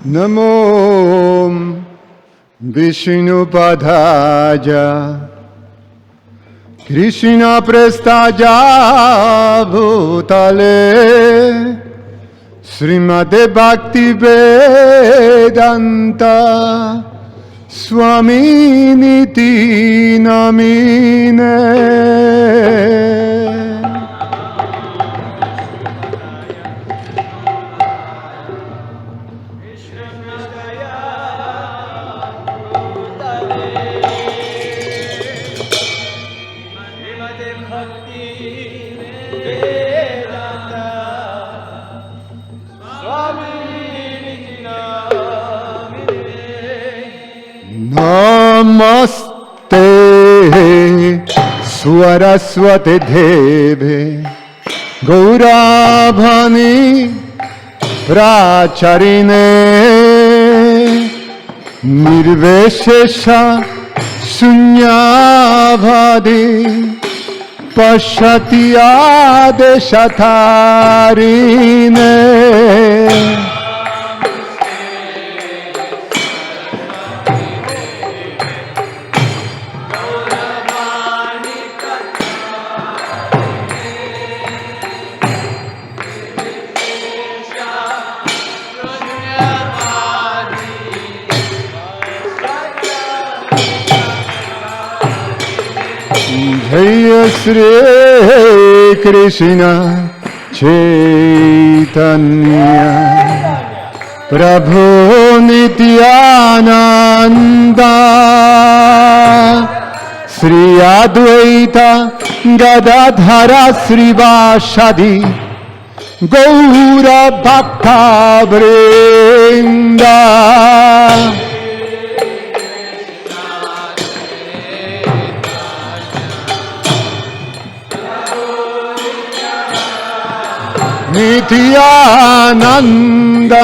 Namo Vishnupadaya Krishna Prestaja Bhutale Srimate Bhakti Vedanta Swami Niti Namine. Namaste Saraswati Deve Gauravani Pracharine Nirveshesha Sunyavadi Pashyati Adeshatarine. Jaya Shri Krishna Chaitanya Prabhu Nityananda Sri Advaita Gadadhara Srivasadi Gaura Bhakta Vrinda. Nityananda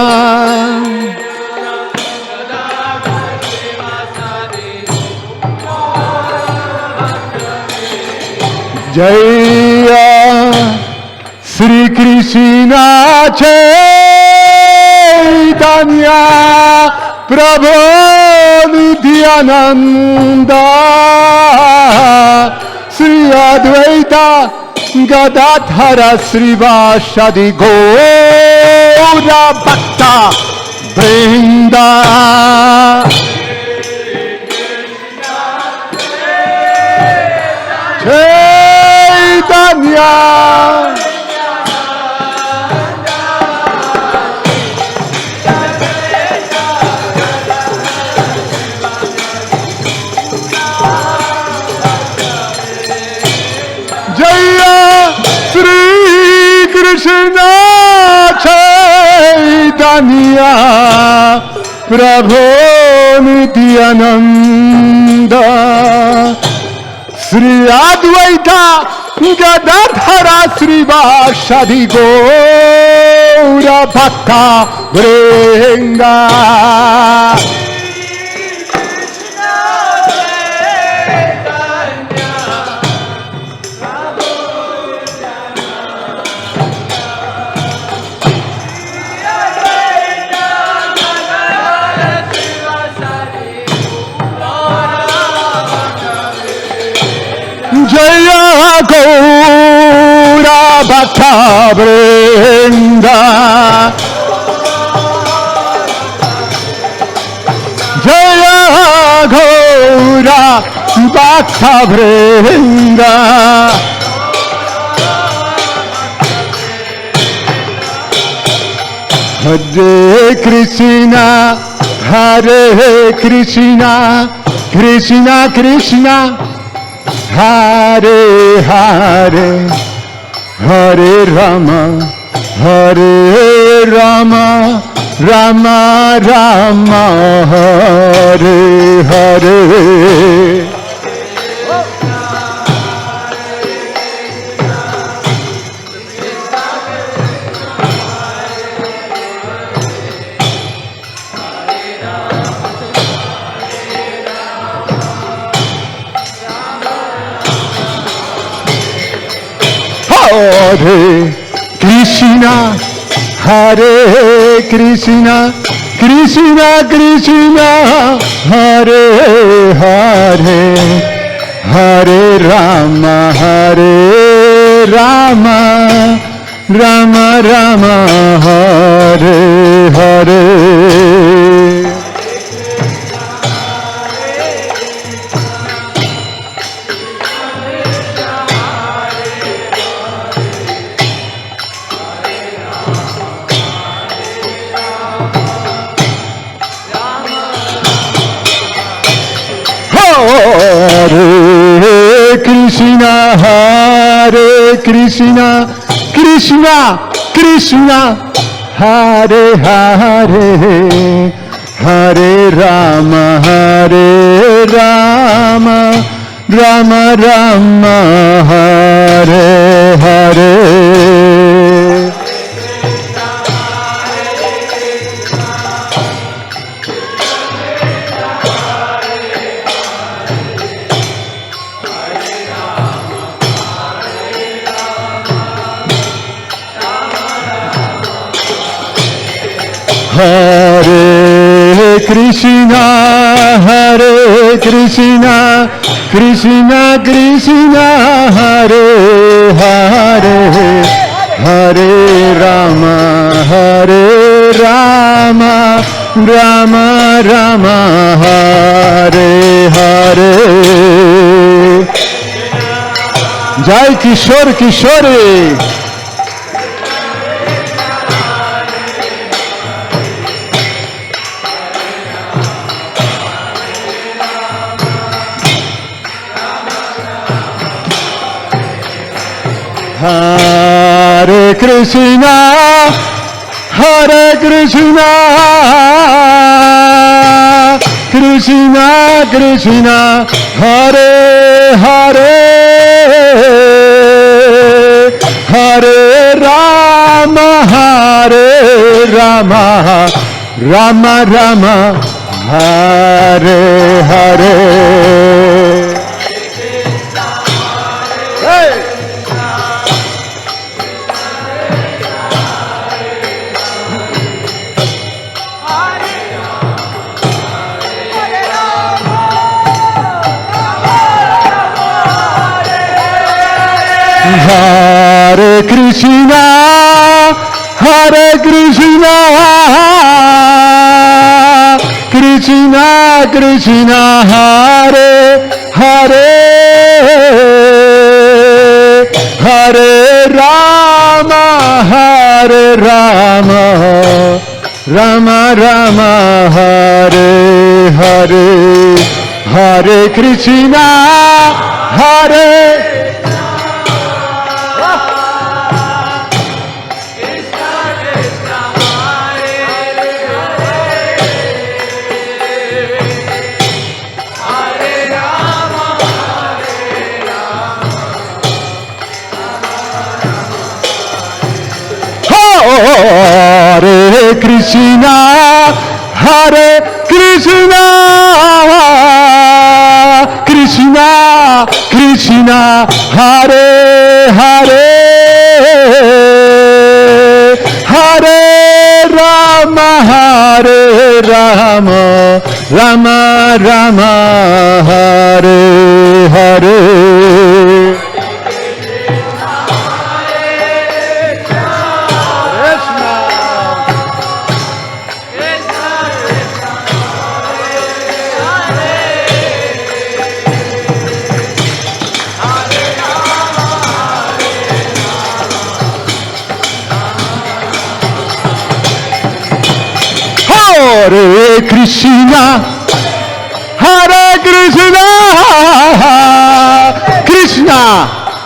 Jaya Sri Krishna Chaitanya Prabhu Nityananda Sri Advaita Gadadhara Srivasadi Gaura Bhakta Vrinda. Chaitanya Krishna Chaitanya Prabhu Nityananda Sri Advaita Gadadhara Srivasadi Gaura Bhakta Vrinda. Jaya Gaura Bhakta Vrinda Jaya Gaura Bhakta Vrinda. Hare Krishna Hare Krishna Krishna Krishna Hare Hare Hare Rama Hare Rama Rama Rama Hare Hare. Hare Krishna Hare Krishna Krishna Krishna Hare Hare Hare Rama Rama Rama Hare Hare. Hare Krishna Krishna Krishna Hare Hare Hare Rama Rama Rama Hare Hare. Hare Krishna Krishna Krishna Hare Hare Hare Rama Rama Rama Hare Hare. Jai Kishore Kishore. Hare Krishna Krishna Krishna Hare Hare Hare Rama Rama Rama Hare Hare. Hey! Hare Krishna Krishna Krishna Hare Hare Hare Rama Rama Rama Hare Hare. Hare Krishna Hare Hare Krishna Krishna Krishna Hare Hare Hare Rama Rama Rama Hare Hare. Hare Krishna Krishna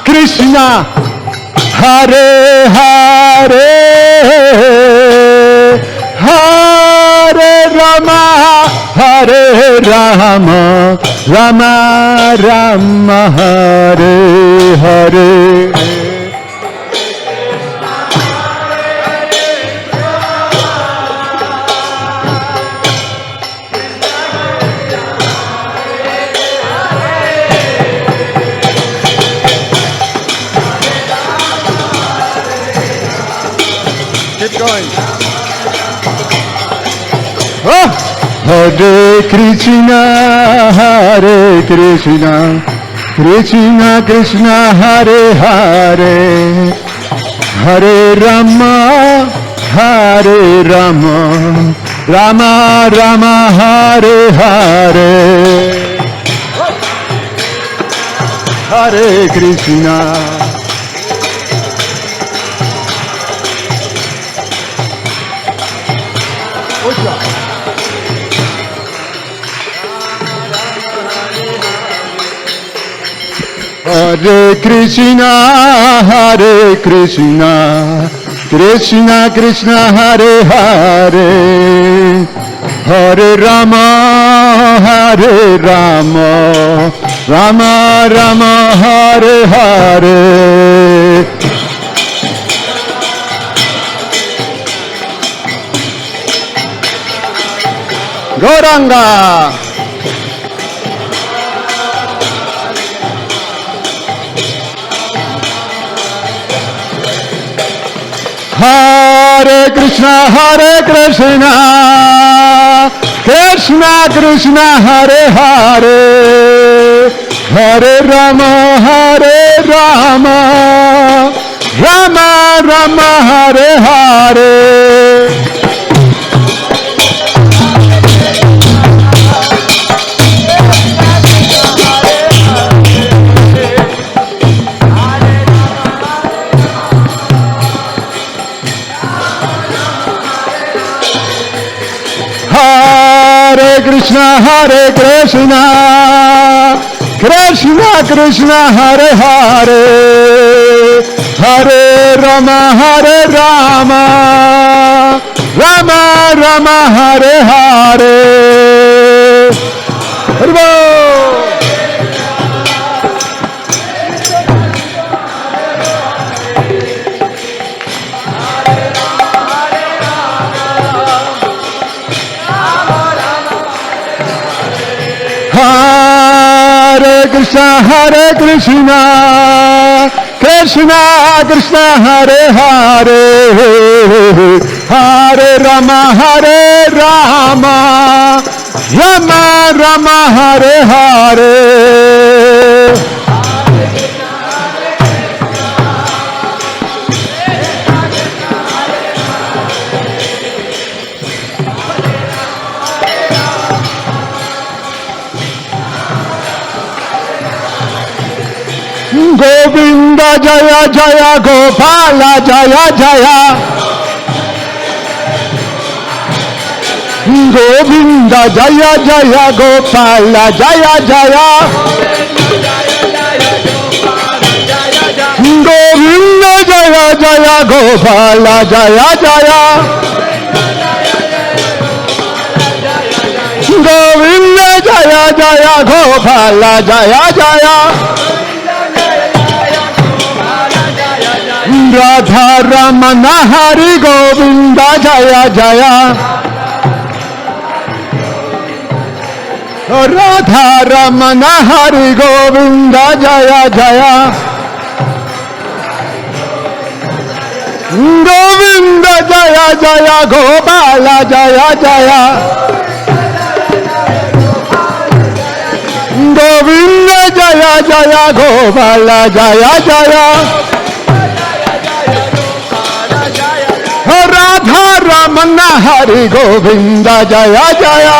Krishna Hare Hare Hare Rama Rama Rama Hare Hare. Keep going. Oh! Hare Krishna, Hare Krishna, Krishna Krishna, Hare Hare, Hare Rama, Hare Rama, Rama Rama, Hare Hare, Hare Krishna. Hare Krishna, Hare Krishna, Krishna Krishna, Hare Hare, Hare Rama, Hare Rama, Rama Rama, Hare Hare. Gauranga. Hare Krishna, Krishna Krishna, Hare Hare, Hare Rama, Rama Rama, Hare Hare. Hare Krishna, Krishna Krishna, Hare Hare, Hare Rama, Rama Rama, Hare Hare. Hare Bol. Hare Krishna, Krishna Krishna, Hare Hare, Hare Rama, Rama Rama, Hare Hare. Govinda Jaya Jaya, Gopala Jaya Jaya, Govinda Jaya Jaya, Gopala Jaya Jaya, Govinda Jaya Jaya, Gopala Jaya Jaya, Govinda Jaya Jaya, Gopala Jaya Jaya. Radha Ramana, Hari Govinda Jaya Jaya, Radha Ramana, Hari Govinda Jaya Jaya, Govinda Jaya Jaya, Gopala Jaya Jaya, Govinda Jaya Jaya, Gopala Jaya Jaya. Radha Ramana, Hari Govinda Jaya Jaya,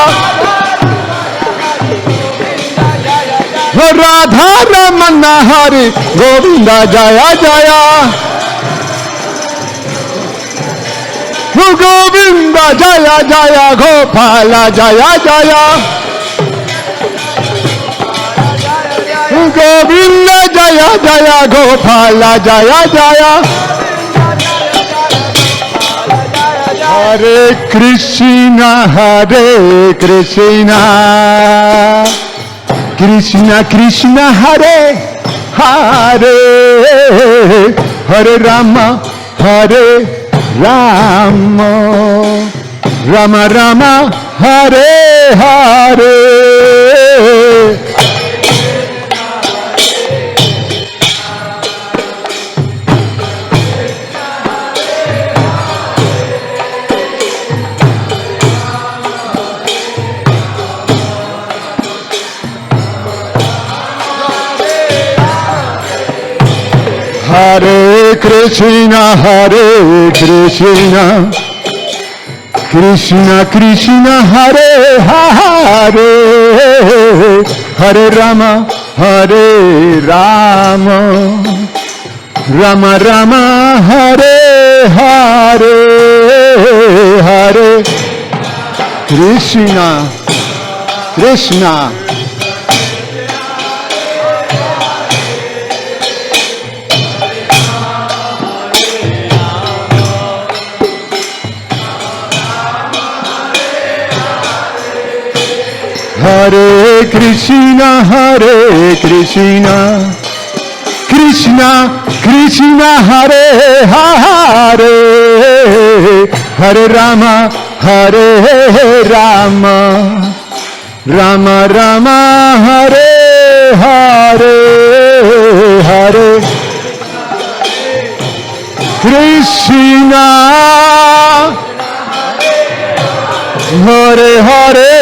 Radha Ramana, Hari Govinda Jaya Jaya, Govinda Jaya Jaya, Gopala Jaya Jaya, Govinda Jaya Jaya, Gopala Jaya Jaya. Hare Krishna, Krishna Krishna, Hare Hare, Hare Rama, Rama Rama, Hare Hare. Krishna Hare Krishna Krishna Krishna Hare Hare Hare Rama Hare Rama Rama Rama Hare Hare Hare Krishna Krishna Hare Krishna Krishna Krishna Hare Hare Hare Rama Hare Rama Rama Rama Hare Hare Hare Krishna Hare Hare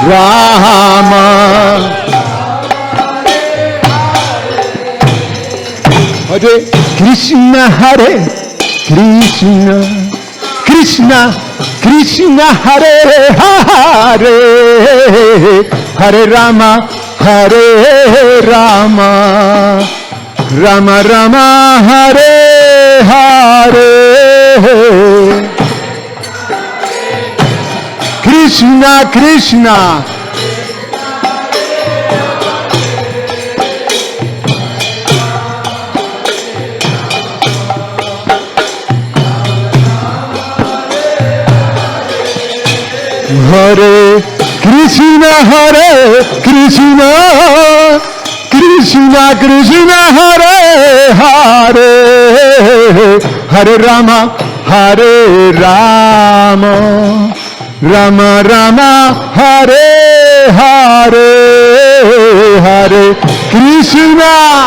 Rama Hare Krishna Hare Krishna Krishna Krishna Hare Hare Hare Rama Hare Rama Rama Rama Hare Hare Krishna Krishna Hare Krishna Krishna Krishna Hare Hare Hare Rama Hare Rama Rama Rama Hare Hare Hare Krishna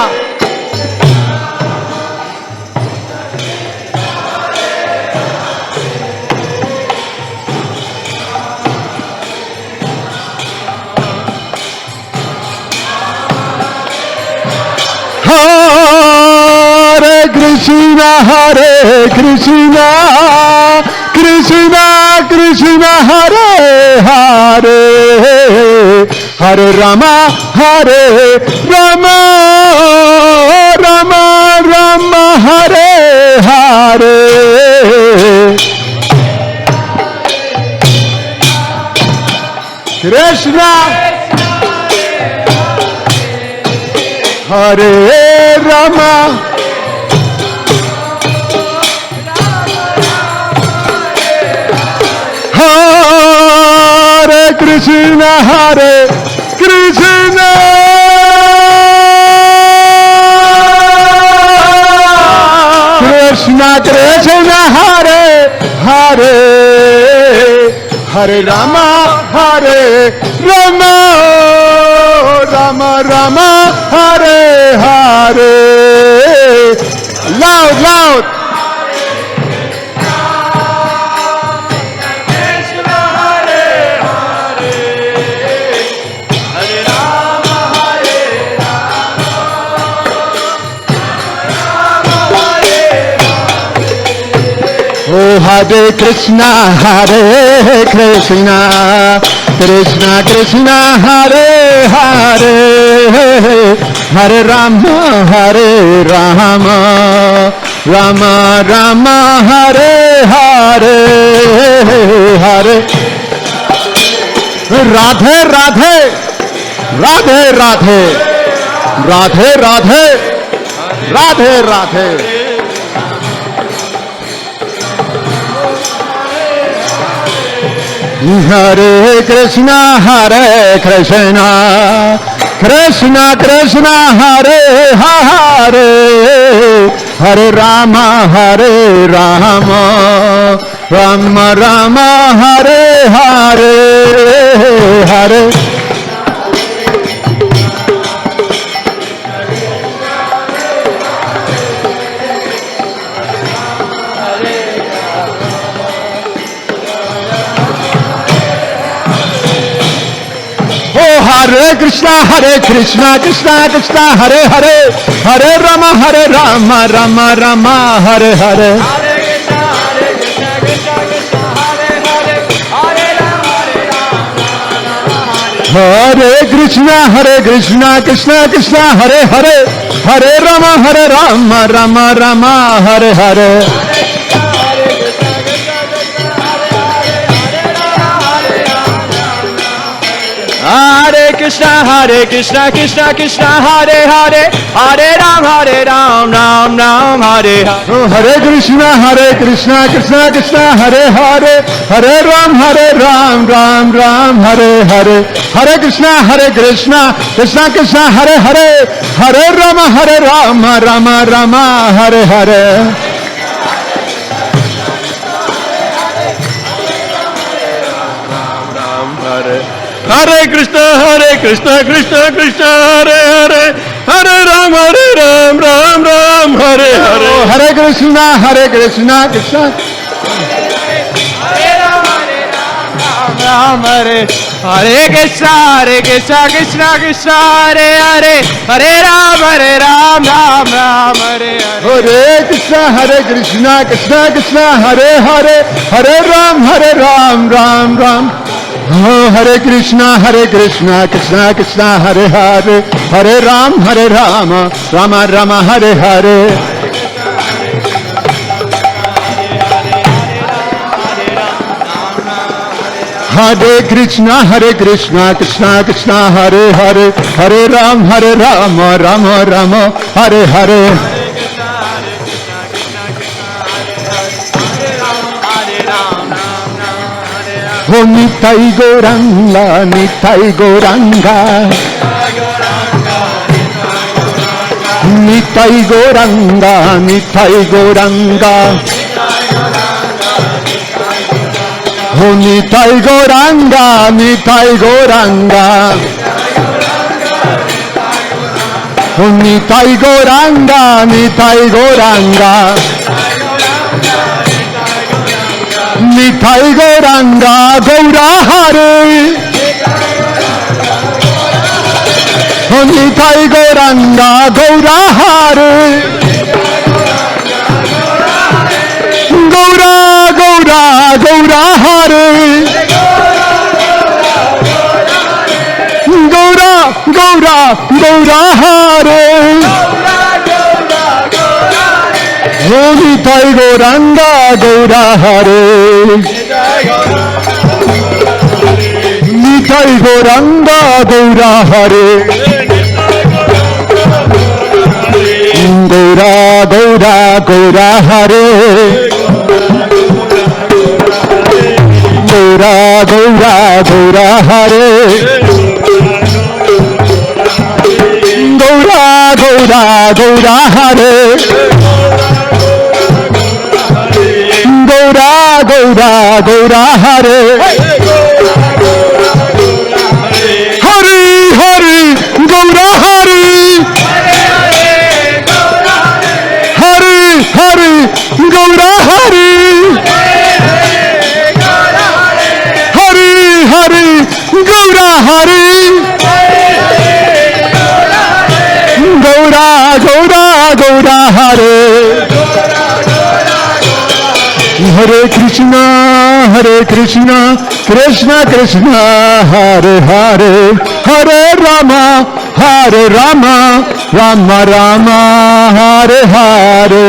Hare Krishna Krishna Krishna Hare Hare Hare Rama Hare Rama Rama Rama Hare Hare Krishna Hare Rama Hare Krishna Krishna Krishna Hare Hare Hare Rama Hare Rama Rama Rama Hare Hare Loud, loud Oh Hare Krishna Krishna Krishna Hare Hare Hare Rama Hare Rama Rama Rama Hare Hare Hare Radhe Radhe Radhe Radhe Radhe Radhe Radhe Radhe Hare Krishna Krishna Krishna Hare Hare Hare Rama Hare Rama Rama Rama Hare Hare Hare Hare Krishna Krishna Krishna Hare Hare, Hare Rama Rama Rama Hare Hare. Hare Krishna Krishna Krishna Hare Hare, Hare Rama Rama Hare Hare. Hare Krishna Krishna Krishna Hare Hare, Hare Ram Ram Hare Hare. Hare Krishna Krishna Krishna Hare Hare, Hare Ram Ram Hare Hare. Hare Krishna Krishna Krishna Hare Hare, Hare Rama Rama Hare Hare. Hare Krishna Krishna Krishna Hare Hare, Hare Ram Ram Hare Hare. Hare Krishna Krishna Hare Ram Hare Hare Krishna Krishna Hare Hare, Hare Ram Ram Hare Hare. Hare Krishna Krishna Hare Hare, Hare Ram Ram. Oh, Hare Krishna Krishna Krishna Hare Hare, Hare Ram Rama Hare Hare. Hare Krishna Krishna Hare Hare, Hare Ram Rama Hare Hare. Oh, Nitai Gauranga, Nitai Gauranga, Nitai Gauranga, Nitai Gauranga. Oh, Nitai Gauranga, Nitai Gauranga. Oh, Nitai Gauranga, Nitai Gauranga. Nitai Gauranga, Gaura Hare. Oh, Nitai Gauranga, Gaura Hare. Gaura Hare. Gaura Hare. Oh, Nitai Gauranga, Gaura Hare. Nitai Gauranga, Gaura Hare. Gaura Hare. Gaura Hare. Gaura Hare. Gaura Hare. Hari Gaura Hari. Hari Gaura Hari. Hari Gaura Hari. Gaura Hare. Hare Krishna Krishna Krishna Hare Hare, Hare Rama Rama Hare Hare.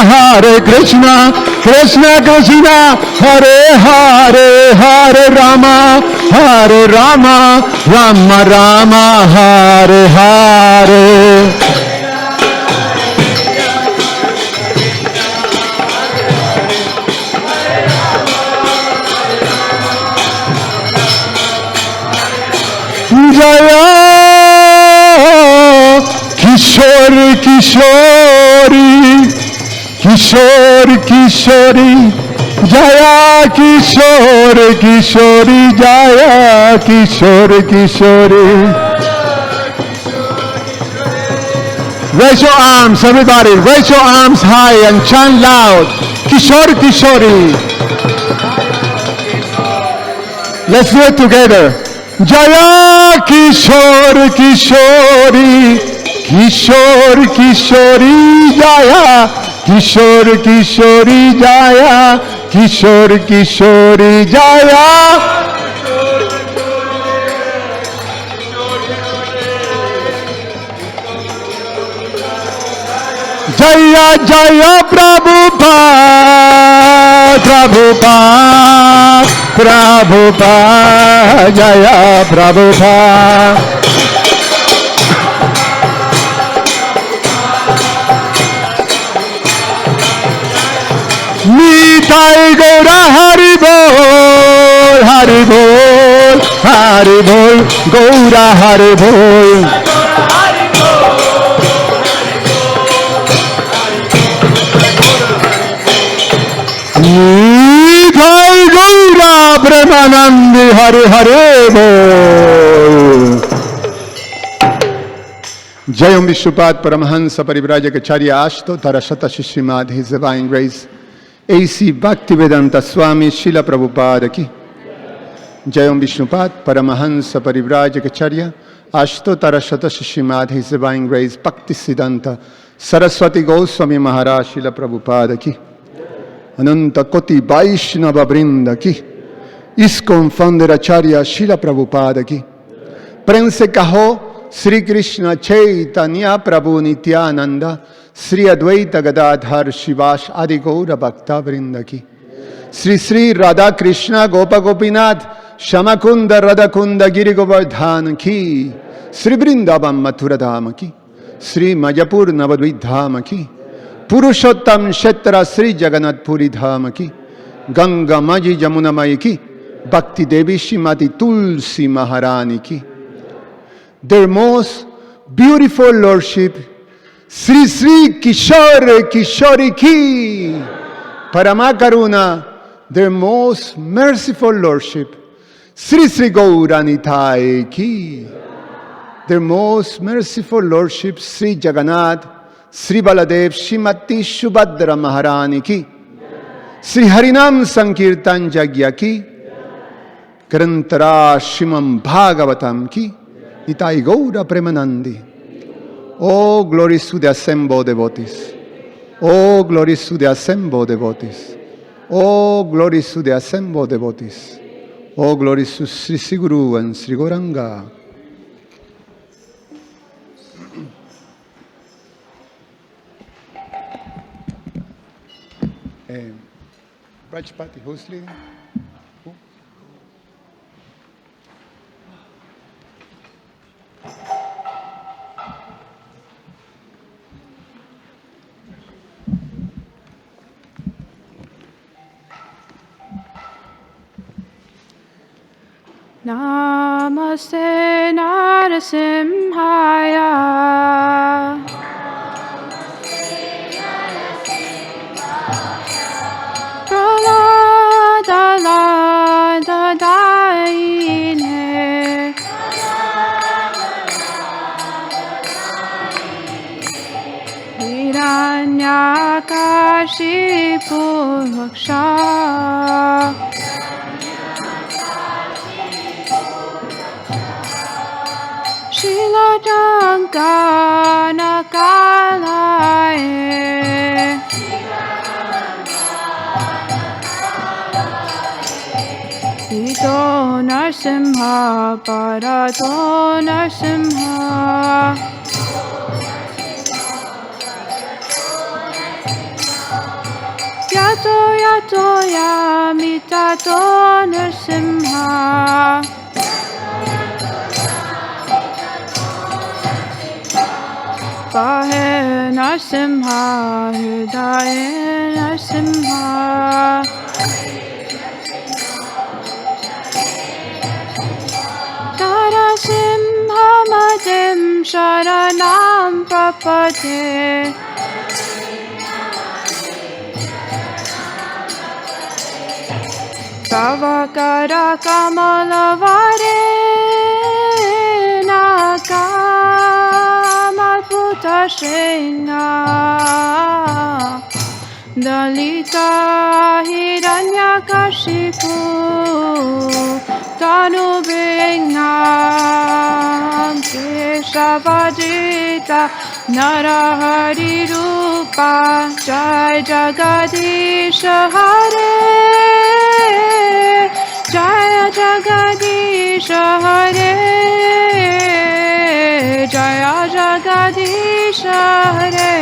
Hare Krishna Krishna Hare Hare, Hare Rama Rama Hare Hare. Jaya Kishori, Jaya Kishori, Jaya Kishori. Raise your arms, everybody. Raise your arms high and chant loud. Kishori, Kishori. Let's do it together. Jaya Kishori, Kishori. Kishori, Kishori, Jaya. Kishori, Kishori, Jaya. Kishori, Kishori, Jaya. Jaya Jaya Prabhupada, Prabhupada, Prabhupada, Jaya Prabhupada. Nitai Gaura Hari Bol, Hari Bol, Hari Bol, Gaura Hari Bol. Nitai Gaura Premanandi Hare Hare Bol. Jayam Vishnupat Paramahansa Parivrajacharya Ashto Tarashata Shishimad, His Divine Grace, A.C. Bhaktivedanta Swami Srila Prabhupada ki. Jayam Vishnupat Paramahansa Parivrajacharya Ashto Tarashata Shishimad, His Divine Grace, Bhakti Siddhanta Saraswati Goswami Maharaj Srila Prabhupada ki. Ananta Koti Vaishnava Vrinda ki. ISKCON Founder Acharya Srila Prabhupada ki. Prem se kaho Sri Krishna Chaitanya Prabhu Nityananda Sri Advaita Gadadhar Shivash Adi Gaura Bhakta Vrinda ki. Sri Sri Radha Krishna Gopa Gopinath Shamakunda Radhakunda Giri Govardhan ki. Sri Vrindavan Mathura Dhama ki. Sri Mayapur Navadvip Dhama ki. Purushottam Kshetra Sri Jagannath Puri Dhama ki. Ganga Maji Jamuna Mai ki. Bhakti Devi Shrimati Tulsi Maharani ki. Their most beautiful Lordship Sri Sri Kishore Kishori ki. Paramakaruna, their most merciful Lordship Sri Sri Gauranitai ki. Their most merciful Lordship Sri Jagannath Sri Baladev Shrimati Subhadra Maharani ki. Sri Harinam Sankirtan Jagya ki. Karantara Shrimam Bhagavatam ki. Nitai Gaura Premanandi. Oh, glories to the assembled devotees. Oh, glories to the assembled devotees. Oh, glories to the assembled devotees. Oh, glories to Sri Siguru and Sri Gauranga. Rajpati, who's leading? Who? Namaste Narasimhaya. Daine. Hiranyakashi Purvaksha. Shiladangana Kalaye. Ito Narsimha Parato Narsimha. Yato Yato Yamitato Narsimha. Pahe Narsimha Hridaye Narsimha. Narasimhamadim Sharanam Prapate. Tavakara Kamalavare Nakamalputa Narasingha Dalita Hiranyakashipu Tanubhingha Keshavajita Narahari Rupa Jai Jagadisha Hare Jaya Jagadisha Hare Jaya Jagadisha Hare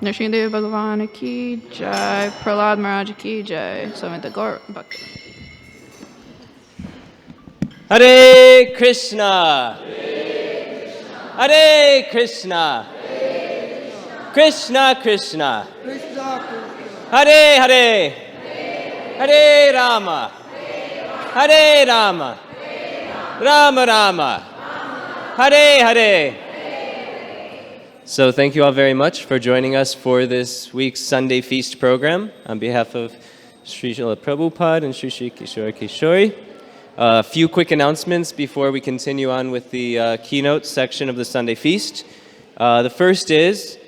Nrsimhadev Bhagavan ki jai, Prahlad Maharaj ki jai, Samanta Gaur Bhakti. Hare Krishna, Hare Krishna, Krishna Krishna, Hare Hare, Hare Rama, Hare Rama, Rama Rama, Hare Hare. So thank you all very much for joining us for this week's Sunday Feast program. On behalf of Sri Srila Prabhupada and Sri Sri Kishore Kishori, a few quick announcements before we continue on with the keynote section of the Sunday Feast. The first is,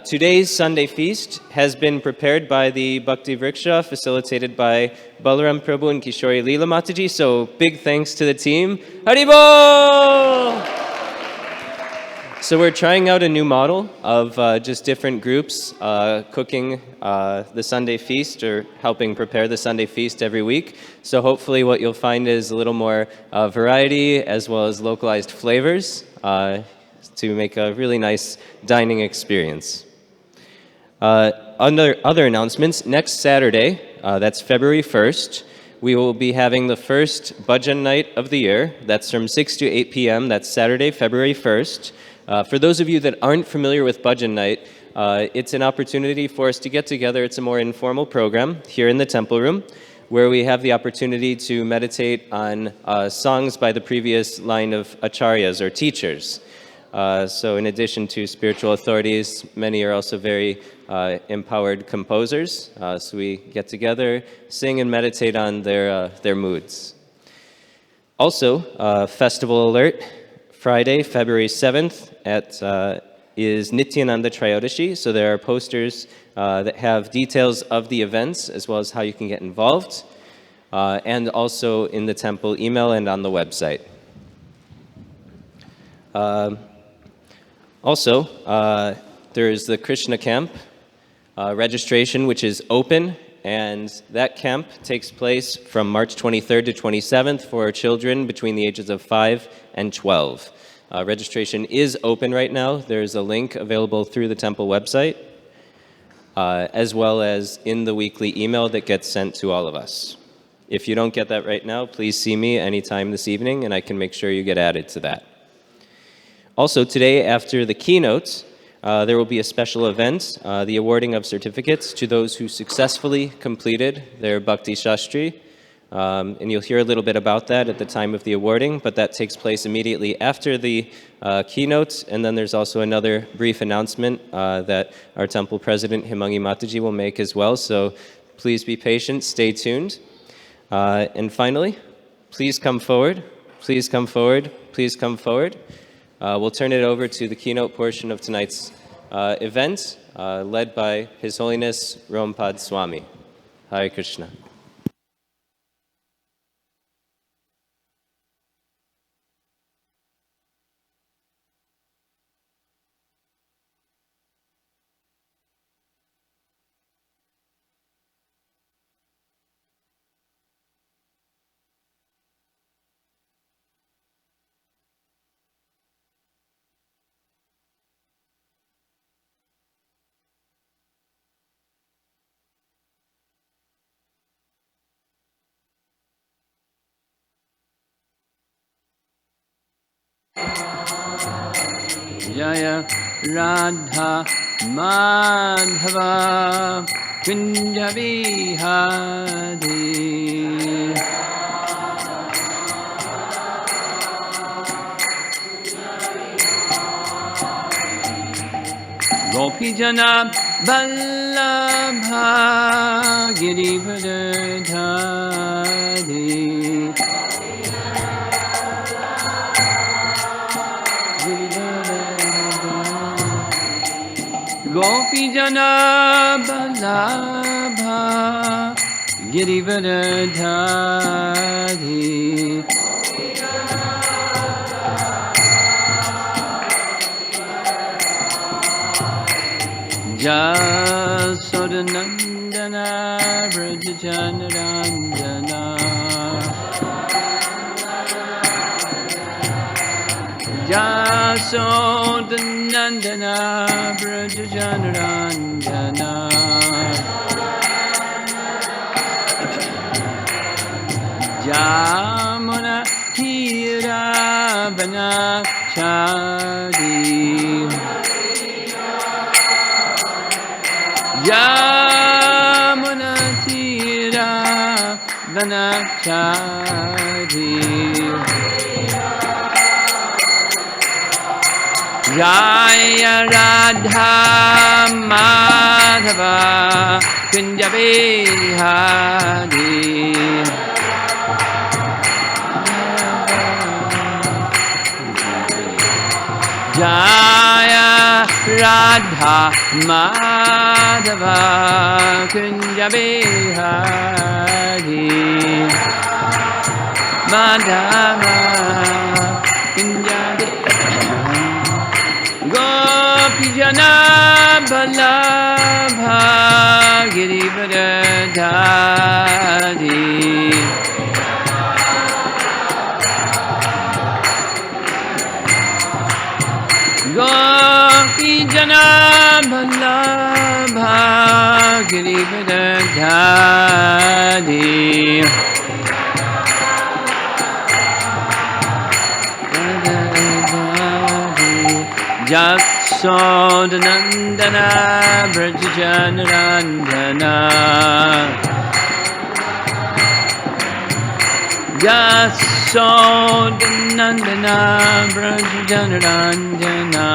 today's Sunday Feast has been prepared by the Bhakti Vriksha, facilitated by Balaram Prabhu and Kishori Leela Mataji, so big thanks to the team. Haribol! So we're trying out a new model of just different groups cooking the Sunday Feast or helping prepare the Sunday Feast every week. So hopefully what you'll find is a little more variety as well as localized flavors to make a really nice dining experience. Other announcements, next Saturday, that's February 1st, we will be having the first Bhajan night of the year. That's from 6 to 8 p.m. That's Saturday, February 1st. For those of you that aren't familiar with Bhajan Night, it's an opportunity for us to get together. It's a more informal program here in the temple room where we have the opportunity to meditate on songs by the previous line of acharyas or teachers. So in addition to spiritual authorities, many are also very empowered composers. So we get together, sing and meditate on their moods. Also, festival alert. Friday, February 7th is Nityananda Trayodashi. So there are posters that have details of the events as well as how you can get involved, and also in the temple email and on the website. Also, there is the Krishna Camp registration, which is open, and that camp takes place from March 23rd to 27th for children between the ages of 5 and 12. Registration is open right now. There's a link available through the temple website, as well as in the weekly email that gets sent to all of us. If you don't get that right now, please see me anytime this evening, and I can make sure you get added to that. Also, today, after the keynote, there will be a special event, the awarding of certificates to those who successfully completed their Bhakti Shastri. And you'll hear a little bit about that at the time of the awarding, but that takes place immediately after the keynote. And then there's also another brief announcement that our temple president, Himangi Mataji, will make as well. So please be patient, stay tuned. And finally, please come forward, please come forward, please come forward. We'll turn it over to the keynote portion of tonight's event, led by His Holiness Rompad Swami. Hare Krishna. Jaya Radha Madhava Kunja Bihari Gopi Jana Vallabha Girivardhari Gopi Jana Vallabha Girivardhari Jasodanandana Vrajajanarandana Jasodanandana Vrajajanarandana Jamuna Hiravana Chadi Jamuna Tira Vanachari Jaya Radha Madhava Kunja Bihari Jaya Radha Madhava Kunja Bihari Madhava Kunja Bihari Gopi Jana Vallabha Girivardhari Gopi Jana Vallabha Girivardhari Jasodanandana Vrajajanarandana Jasodanandana Vrajajanarandana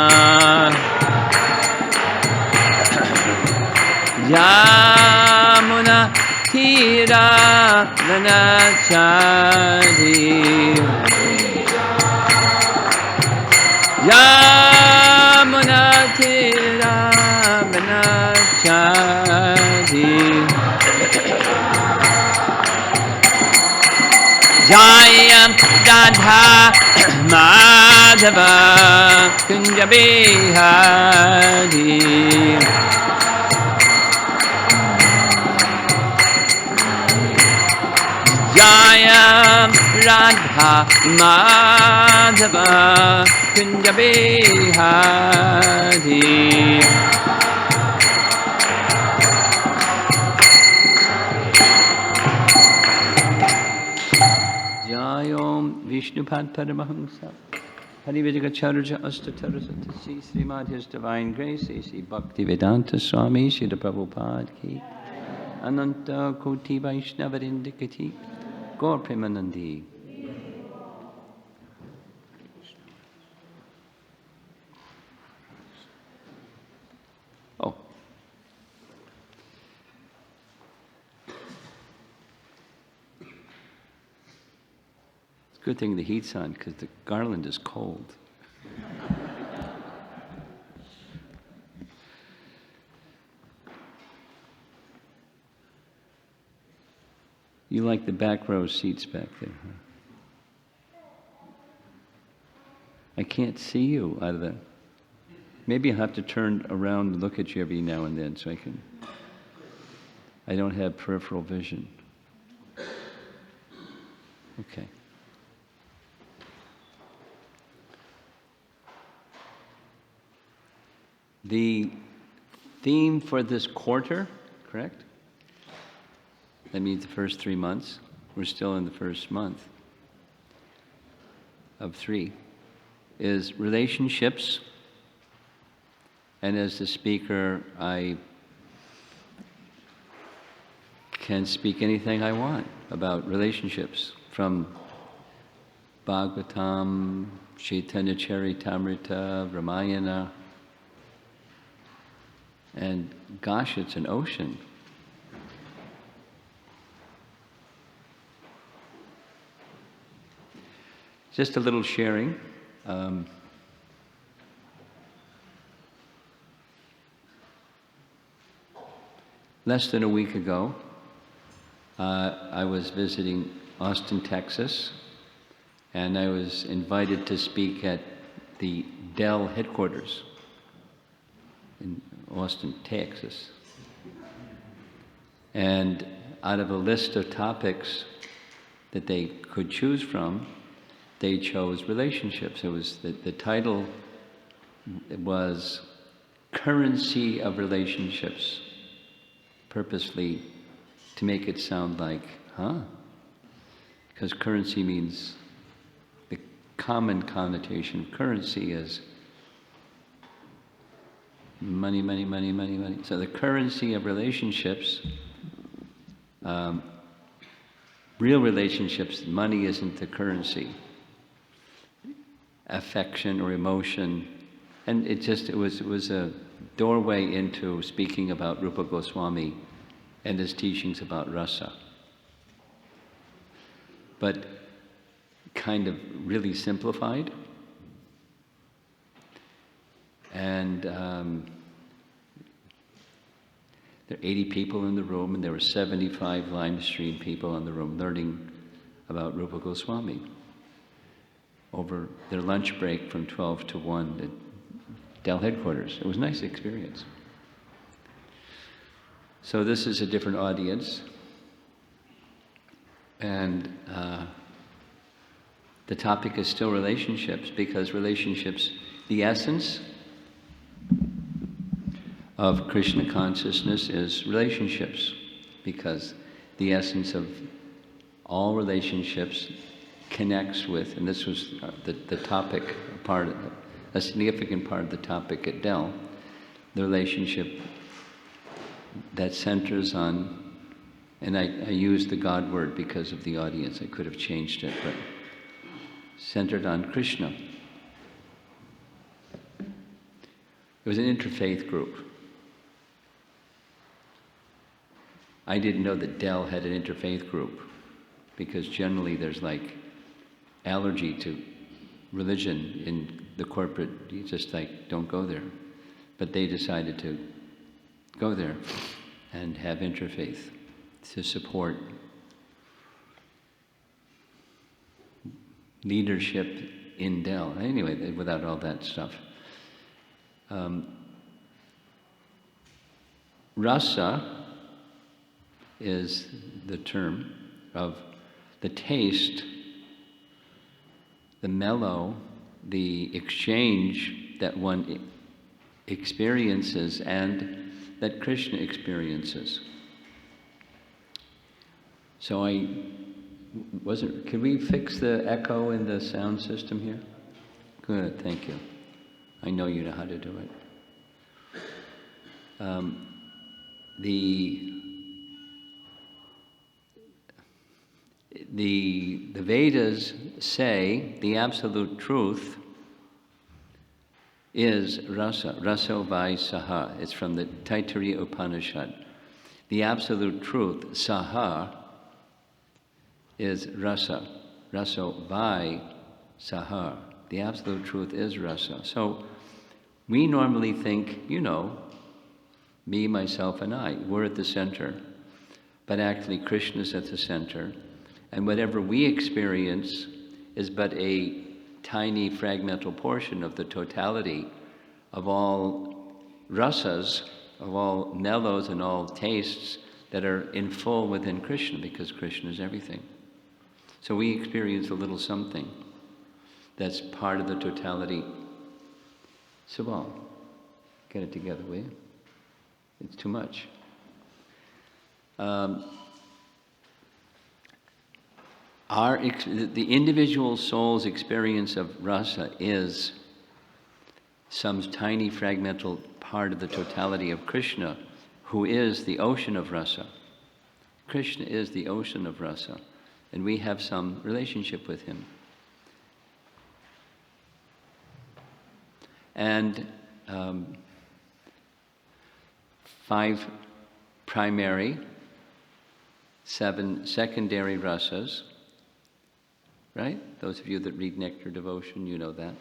Yamuna Tira Vanachari Yamuna Tira Vanachari Jaya Radha Madhava Kunja Bihari Jaya Radha Madhava Kunja Bihari Jayom Vishnupad Paramahamsa Harivajagacharya Astatarasatasi Srimad His Divine Grace A.C. Bhakti Vedanta Swami Srila Prabhupada Ki Ananta Koti Vaishnavadindikati Gaur Premanandi. Oh. Good thing the heat's on, because the garland is cold. You like the back row seats back there, huh? I can't see you out of the... Maybe I'll have to turn around and look at you every now and then so I can... I don't have peripheral vision. Okay. The theme for this quarter, correct? That means the first 3 months. We're still in the first month of 3. Is relationships. And as the speaker, I can speak anything I want about relationships, from Bhagavatam, Chaitanya Charitamrita, Ramayana, and gosh, it's an ocean. Just a little sharing. Less than a week ago, I was visiting Austin, Texas, and I was invited to speak at the Dell headquarters in Austin, Texas. And out of a list of topics that they could choose from, they chose relationships. It was the title was Currency of Relationships, purposely to make it sound like, huh? Because currency means, the common connotation of currency is money, money, money, money, money. So the currency of relationships, real relationships, money isn't the currency. Affection or emotion, and it was a doorway into speaking about Rupa Goswami and his teachings about rasa. But kind of really simplified. And there are 80 people in the room, and there were 75 live stream people in the room learning about Rupa Goswami over their lunch break from 12 to 1 at Dell headquarters. It was a nice experience. So this is a different audience, and the topic is still relationships, because relationships, the essence of Krishna consciousness is relationships, because the essence of all relationships connects with, and this was the topic, a significant part of the topic at Dell, the relationship that centers on, and I used the God word because of the audience, I could have changed it, but centered on Krishna. It was an interfaith group. I didn't know that Dell had an interfaith group, because generally there's like allergy to religion in the corporate, you just like, don't go there. But they decided to go there and have interfaith to support leadership in Dell. Anyway, without all that stuff. Rasa is the term of the taste, the mellow, the exchange that one experiences and that Krishna experiences. So could we fix the echo in the sound system here? Good, thank you. I know you know how to do it. The Vedas say the absolute truth is rasa, raso vai saha. It's from the Taittiriya Upanishad. The absolute truth, saha, is rasa. raso vai sahar. The absolute truth is rasa. So we normally think, me, myself, and I, we're at the center. But actually Krishna's at the center. And whatever we experience is but a tiny fragmental portion of the totality of all rasas, of all mellows and all tastes that are in full within Krishna, because Krishna is everything. So we experience a little something that's part of the totality. Subal, get it together, will you? It's too much. The individual soul's experience of rasa is some tiny fragmental part of the totality of Krishna, who is the ocean of rasa. Krishna is the ocean of rasa, and we have some relationship with him. And 5 primary, 7 secondary rasas, right? Those of you that read Nectar Devotion, you know that.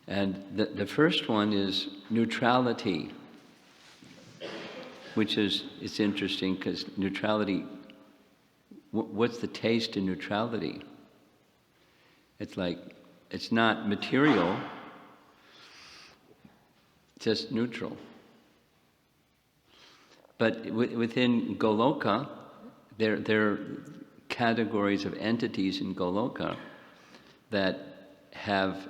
And the first one is neutrality, which is, it's interesting because neutrality, what's the taste in neutrality? It's like, it's not material, just neutral. But within Goloka, there are categories of entities in Goloka that have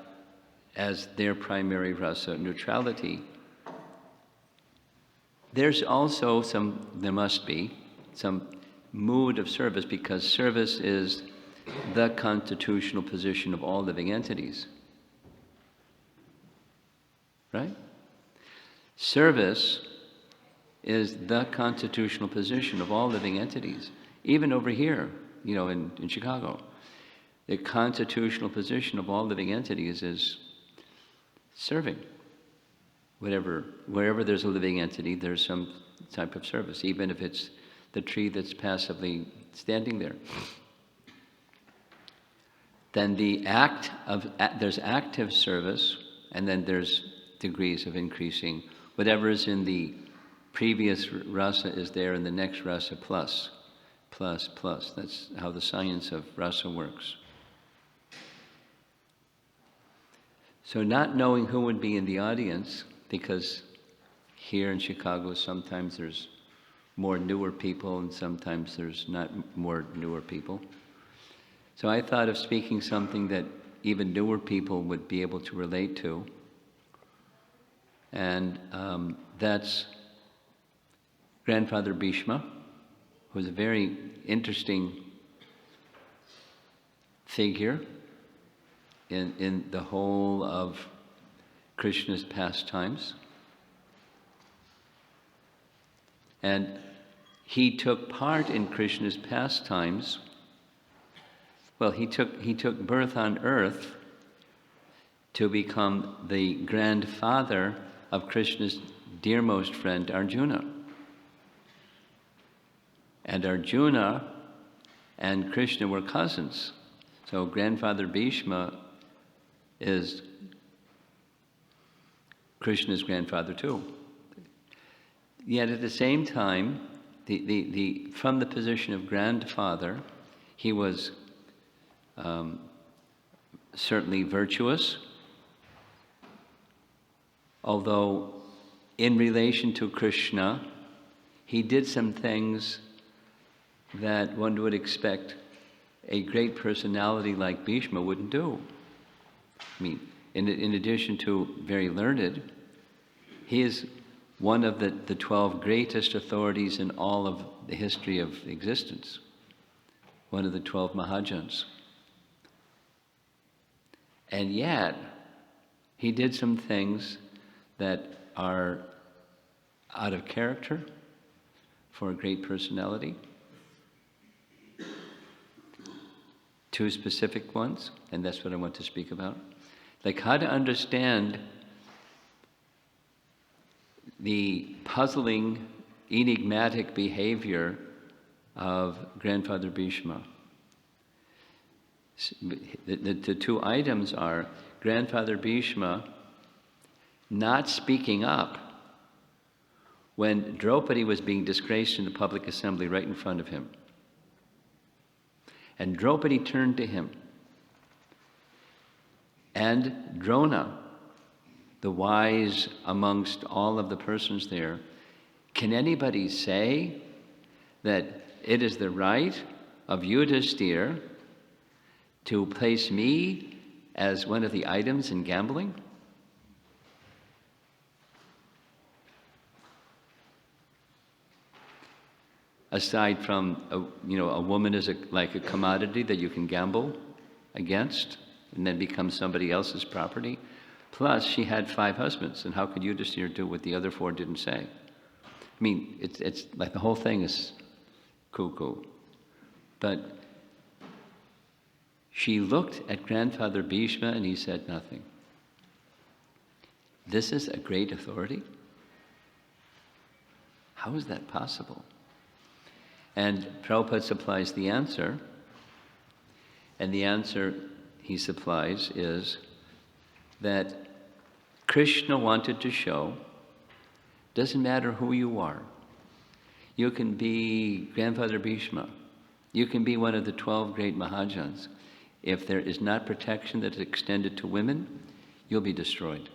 as their primary rasa neutrality. There's also there must be some mood of service, because service is the constitutional position of all living entities. Right? Service is the constitutional position of all living entities. Even over here, in Chicago, the constitutional position of all living entities is serving. Wherever there's a living entity, there's some type of service, even if it's the tree that's passively standing there. Then there's active service, and then there's degrees of increasing. Whatever is in the previous rasa is there in the next rasa plus. That's how the science of rasa works. So not knowing who would be in the audience, because here in Chicago sometimes there's more newer people and sometimes there's not more newer people. So I thought of speaking something that even newer people would be able to relate to. And that's Grandfather Bhishma, who's a very interesting figure in the whole of Krishna's pastimes. And he took part in Krishna's pastimes. Well, he took birth on earth to become the grandfather of Krishna's dearmost friend, Arjuna. And Arjuna and Krishna were cousins. So Grandfather Bhishma is Krishna's grandfather too. Yet at the same time, from the position of grandfather, he was certainly virtuous, although in relation to Krishna, he did some things that one would expect a great personality like Bhishma wouldn't do. I mean, in addition to very learned, he is one of the 12 greatest authorities in all of the history of existence, one of the 12 Mahajans. And yet, he did some things that are out of character for a great personality. 2 specific ones, and that's what I want to speak about. Like how to understand the puzzling, enigmatic behavior of Grandfather Bhishma. The two items are Grandfather Bhishma not speaking up when Draupadi was being disgraced in the public assembly right in front of him. And Draupadi turned to him. And Drona, the wise amongst all of the persons there, can anybody say that it is the right of Yudhisthira to place me as one of the items in gambling? Aside from, a woman is like a commodity that you can gamble against and then become somebody else's property. Plus, she had 5 husbands, and how could Yudhisthira do what the other 4 didn't say? I mean, it's like the whole thing is cuckoo. But she looked at Grandfather Bhishma and he said nothing. This is a great authority? How is that possible? And Prabhupada supplies the answer, and the answer he supplies is that Krishna wanted to show, doesn't matter who you are. You can be Grandfather Bhishma. You can be one of the 12 great Mahajans. If there is not protection that is extended to women, you'll be destroyed.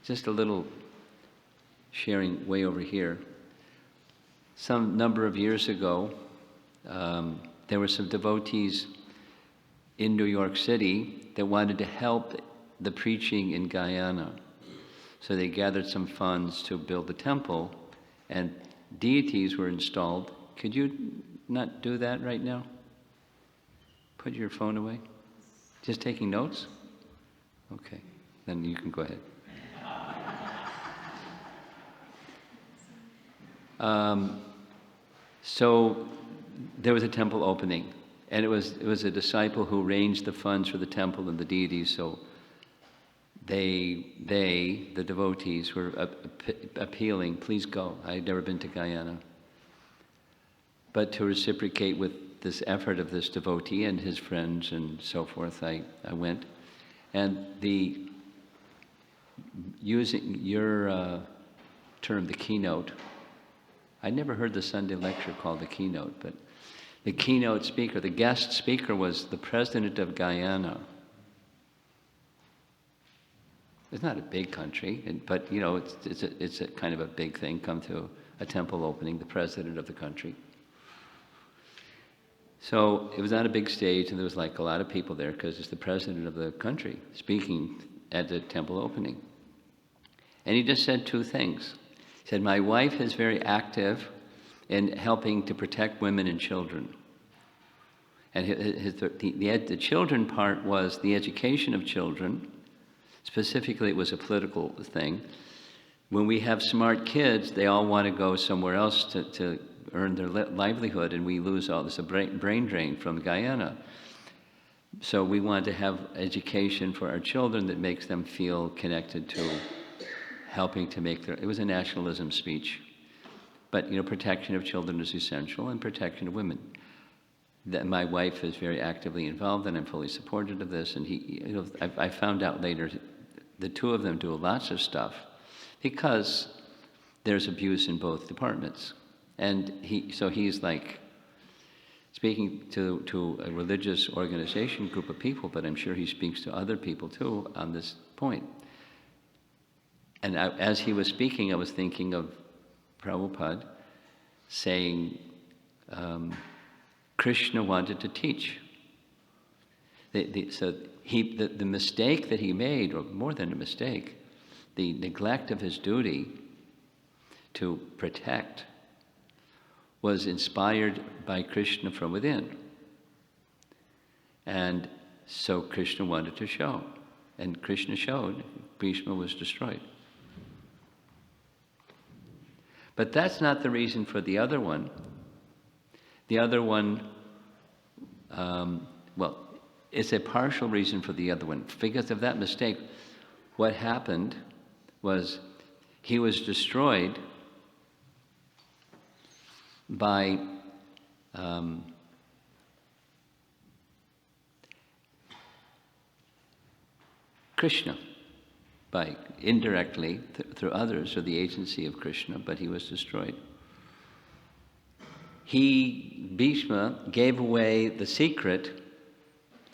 Just a little sharing way over here. Some number of years ago, there were some devotees in New York City that wanted to help the preaching in Guyana. So they gathered some funds to build the temple, and deities were installed. Could you not do that right now? Put your phone away. Just taking notes? Okay, then you can go ahead. So there was a temple opening, and it was a disciple who arranged the funds for the temple and the deities. So the devotees were appealing, please go. I'd never been to Guyana. But to reciprocate with this effort of this devotee and his friends and so forth, I went. And using your term, the keynote, I never heard the Sunday lecture called the keynote, but the keynote speaker, the guest speaker was the president of Guyana. It's not a big country, but it's a kind of a big thing. Come to a temple opening, the president of the country. So it was on a big stage, and there was like a lot of people there because it's the president of the country speaking at the temple opening. And he just said 2 things. He said, my wife is very active in helping to protect women and children. And the children part was the education of children. Specifically, it was a political thing. When we have smart kids, they all want to go somewhere else to earn their livelihood, and we lose all this brain drain from Guyana. So we want to have education for our children that makes them feel connected to helping to make it was a nationalism speech. But, protection of children is essential, and protection of women. My wife is very actively involved, and I'm fully supportive of this. And I found out later, the 2 of them do lots of stuff because there's abuse in both departments. And he's like speaking to a religious organization group of people, but I'm sure he speaks to other people too on this point. And as he was speaking, I was thinking of Prabhupada saying, Krishna wanted to teach. So the mistake that he made, or more than a mistake, the neglect of his duty to protect, was inspired by Krishna from within. And so Krishna wanted to show. And Krishna showed, Bhishma was destroyed. But that's not the reason for the other one. The other one, it's a partial reason for the other one. Because of that mistake, what happened was he was destroyed by Krishna, by indirectly through others or the agency of Krishna, but he was destroyed. Bhishma, gave away the secret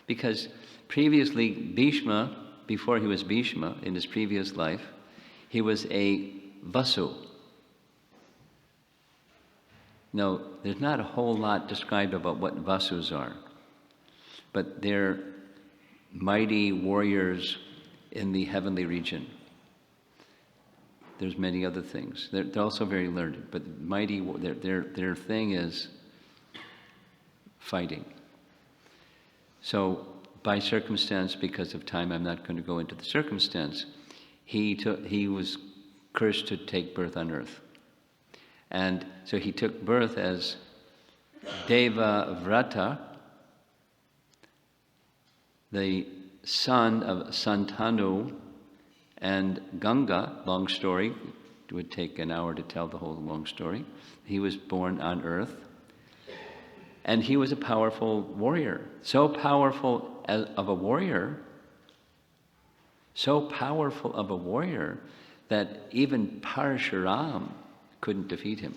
because previously Bhishma, before he was Bhishma, in his previous life, he was a Vasu. Now, there's not a whole lot described about what Vasus are, but they're mighty warriors in the heavenly region. There's many other things. They're also very learned, but mighty. Their thing is fighting. So, by circumstance, because of time, I'm not going to go into the circumstance. He was cursed to take birth on earth, and so he took birth as Deva Vrata, the son of Santanu and Ganga. Long story, it would take an hour to tell the whole long story. He was born on earth, and he was a powerful warrior. So powerful of a warrior that even Parshuram couldn't defeat him.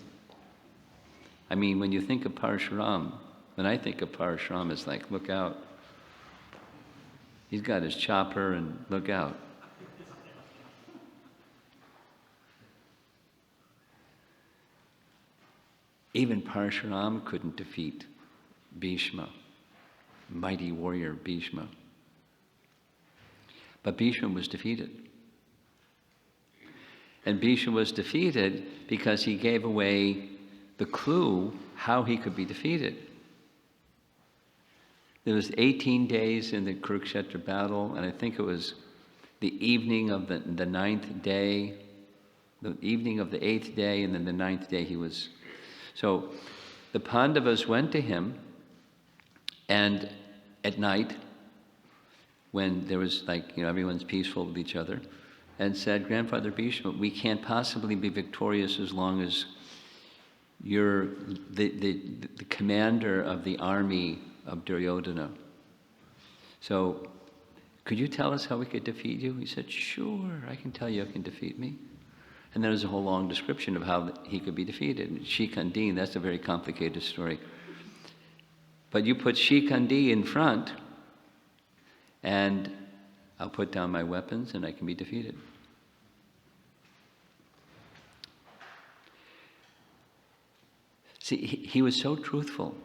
I mean, when you think of Parshuram, when I think of Parshuram, it's like, look out. He's got his chopper and look out. Even Parshuram couldn't defeat Bhishma, mighty warrior Bhishma. But Bhishma was defeated. And Bhishma was defeated because he gave away the clue how he could be defeated. There was 18 days in the Kurukshetra battle, and I think it was the evening of the ninth day, the evening of the 8th day, and then the 9th day he was. So the Pandavas went to him, and at night, when there was everyone's peaceful with each other, and said, Grandfather Bhishma, we can't possibly be victorious as long as you're the commander of the army of Duryodhana. So, could you tell us how we could defeat you? He said, sure, I can tell you how you can defeat me. And then there's a whole long description of how he could be defeated. Shikandi, that's a very complicated story. But you put Shikandi in front, and I'll put down my weapons and I can be defeated. See, he was so truthful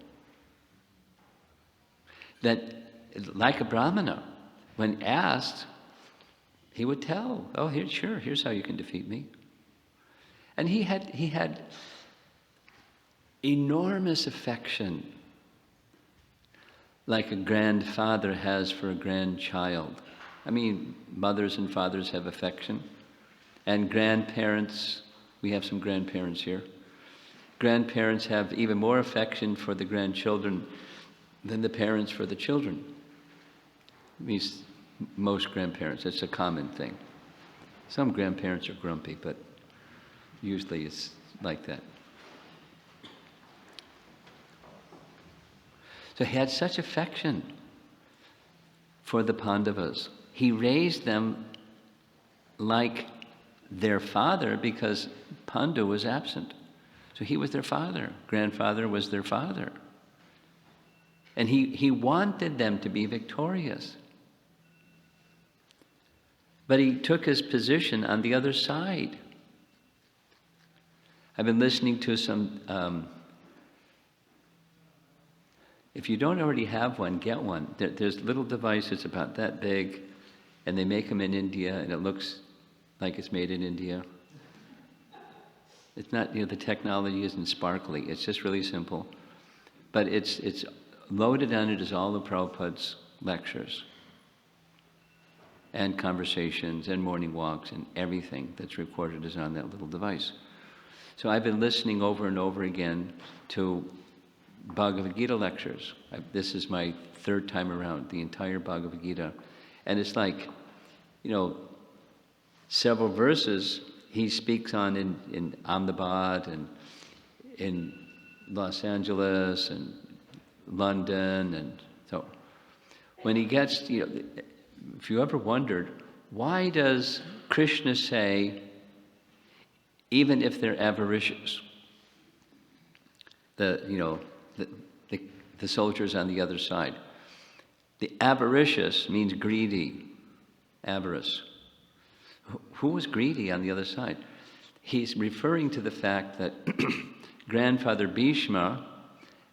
that, like a Brahmana, when asked, he would tell, oh, here's how you can defeat me. And he had enormous affection, like a grandfather has for a grandchild. I mean, mothers and fathers have affection. And grandparents, we have some grandparents here. Grandparents have even more affection for the grandchildren than the parents for the children. I mean, most grandparents, it's a common thing. Some grandparents are grumpy, but usually it's like that. So he had such affection for the Pandavas. He raised them like their father because Pandu was absent. So he was their father. Grandfather was their father. And he wanted them to be victorious. But he took his position on the other side. I've been listening to some... if you don't already have one, get one. There's little devices about that big, and they make them in India, and it looks like it's made in India. It's not, the technology isn't sparkly. It's just really simple. But it's loaded on it is all of Prabhupada's lectures and conversations and morning walks, and everything that's recorded is on that little device. So I've been listening over and over again to Bhagavad Gita lectures. This is my third time around, the entire Bhagavad Gita. And it's like, several verses he speaks on in Ahmedabad and in Los Angeles and London, and so when he gets, if you ever wondered, why does Krishna say, even if they're avaricious, the soldiers on the other side, the avaricious means greedy, avarice. Who was greedy on the other side? He's referring to the fact that grandfather Bhishma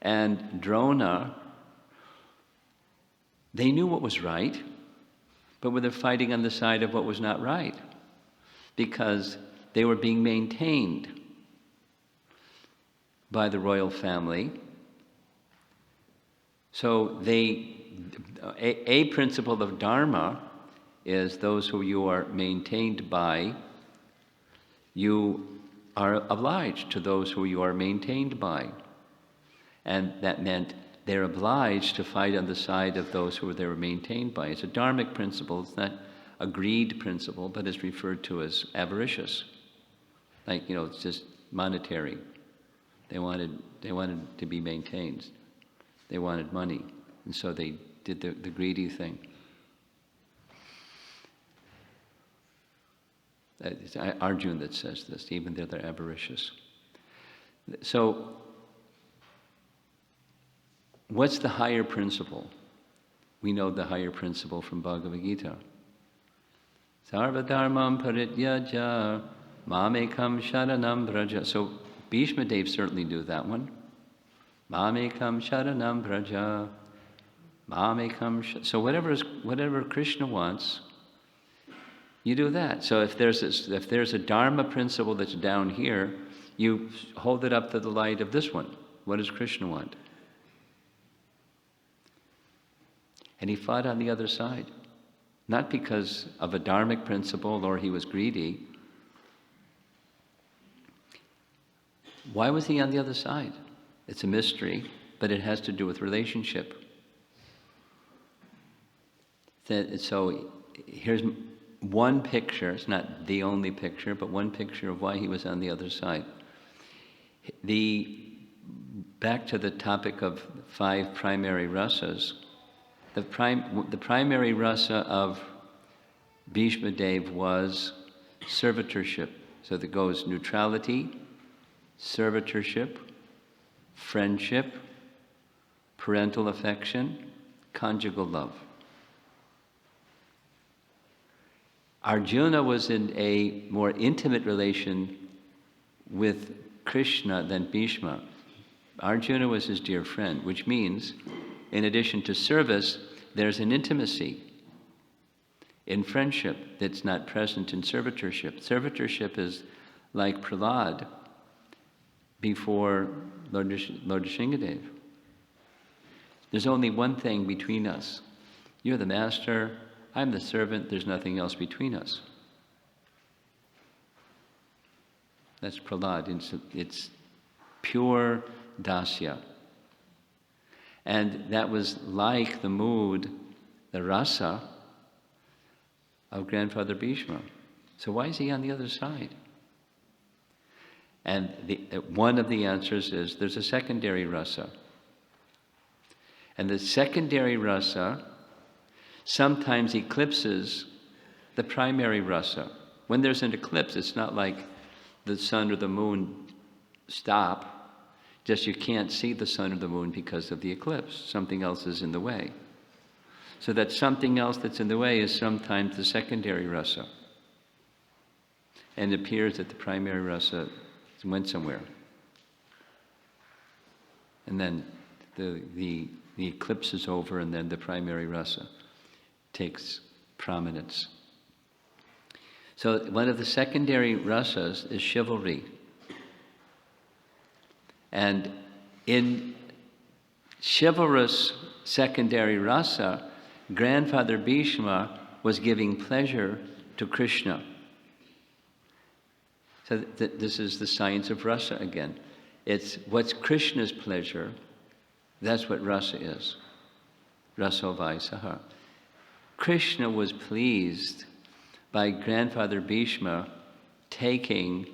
and Drona, they knew what was right, but were they fighting on the side of what was not right? Because they were being maintained by the royal family. So a principle of Dharma is those who you are maintained by, you are obliged to those who you are maintained by. And that meant they're obliged to fight on the side of those who they were maintained by. It's a dharmic principle. It's not a greed principle, but it's referred to as avaricious. Like, it's just monetary. They wanted to be maintained. They wanted money. And so they did the greedy thing. It's Arjuna that says this, even though they're avaricious. So, what's the higher principle? We know the higher principle from Bhagavad Gita. Sarva dharmam parityaja mamekam sharanam braja. So Bhishma Dev certainly knew that one. Mamekam sharanam braja. So whatever Krishna wants, you do that. So if there's a dharma principle that's down here, you hold it up to the light of this one. What does Krishna want? And he fought on the other side. Not because of a dharmic principle or he was greedy. Why was he on the other side? It's a mystery, but it has to do with relationship. So here's one picture, it's not the only picture, but one picture of why he was on the other side. Back to the topic of 5 primary rasas, the primary rasa of Bhishma Dev was servitorship. So that goes neutrality, servitorship, friendship, parental affection, conjugal love. Arjuna was in a more intimate relation with Krishna than Bhishma. Arjuna was his dear friend, which means, in addition to service, there's an intimacy in friendship that's not present in servitorship. Servitorship is like Prahlad before Lord Nrsimhadev. There's only one thing between us. You're the master, I'm the servant, there's nothing else between us. That's Prahlad. It's pure dasya. And that was like the mood, the rasa, of grandfather Bhishma. So why is he on the other side? And one of the answers is there's a secondary rasa. And the secondary rasa sometimes eclipses the primary rasa. When there's an eclipse, it's not like the sun or the moon stop. Just you can't see the sun or the moon because of the eclipse. Something else is in the way. So that something else that's in the way is sometimes the secondary rasa. And it appears that the primary rasa went somewhere. And then the eclipse is over, and then the primary rasa takes prominence. So one of the secondary rasas is chivalry. And in chivalrous secondary rasa, grandfather Bhishma was giving pleasure to Krishna. So this is the science of rasa again. It's what's Krishna's pleasure, that's what rasa is. Raso vaisaha. Krishna was pleased by grandfather Bhishma taking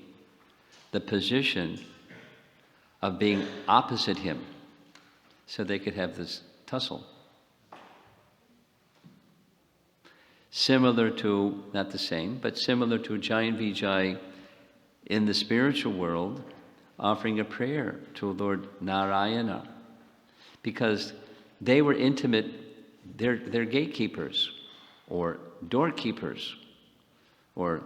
the position of being opposite him, so they could have this tussle. Similar to, not the same, but similar to Jai and Vijay in the spiritual world offering a prayer to Lord Narayana, because they were intimate, they're gatekeepers or doorkeepers, or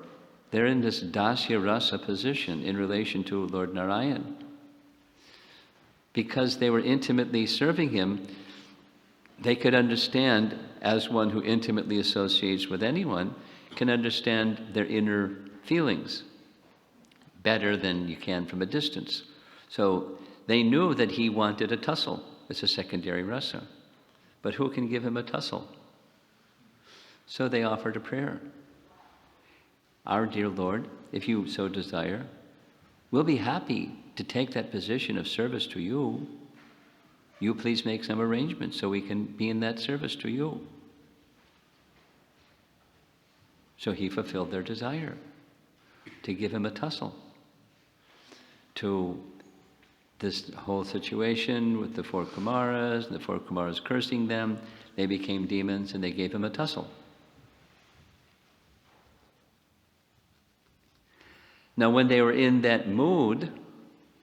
they're in this dasya rasa position in relation to Lord Narayan. Because they were intimately serving him, they could understand, as one who intimately associates with anyone, can understand their inner feelings better than you can from a distance. So they knew that he wanted a tussle. It's a secondary rasa. But who can give him a tussle? So they offered a prayer. Our dear Lord, if you so desire, we'll be happy to take that position of service to you. You please make some arrangements so we can be in that service to you. So he fulfilled their desire to give him a tussle. To this whole situation with the 4 Kumaras, and the 4 Kumaras cursing them, they became demons and they gave him a tussle. Now when they were in that mood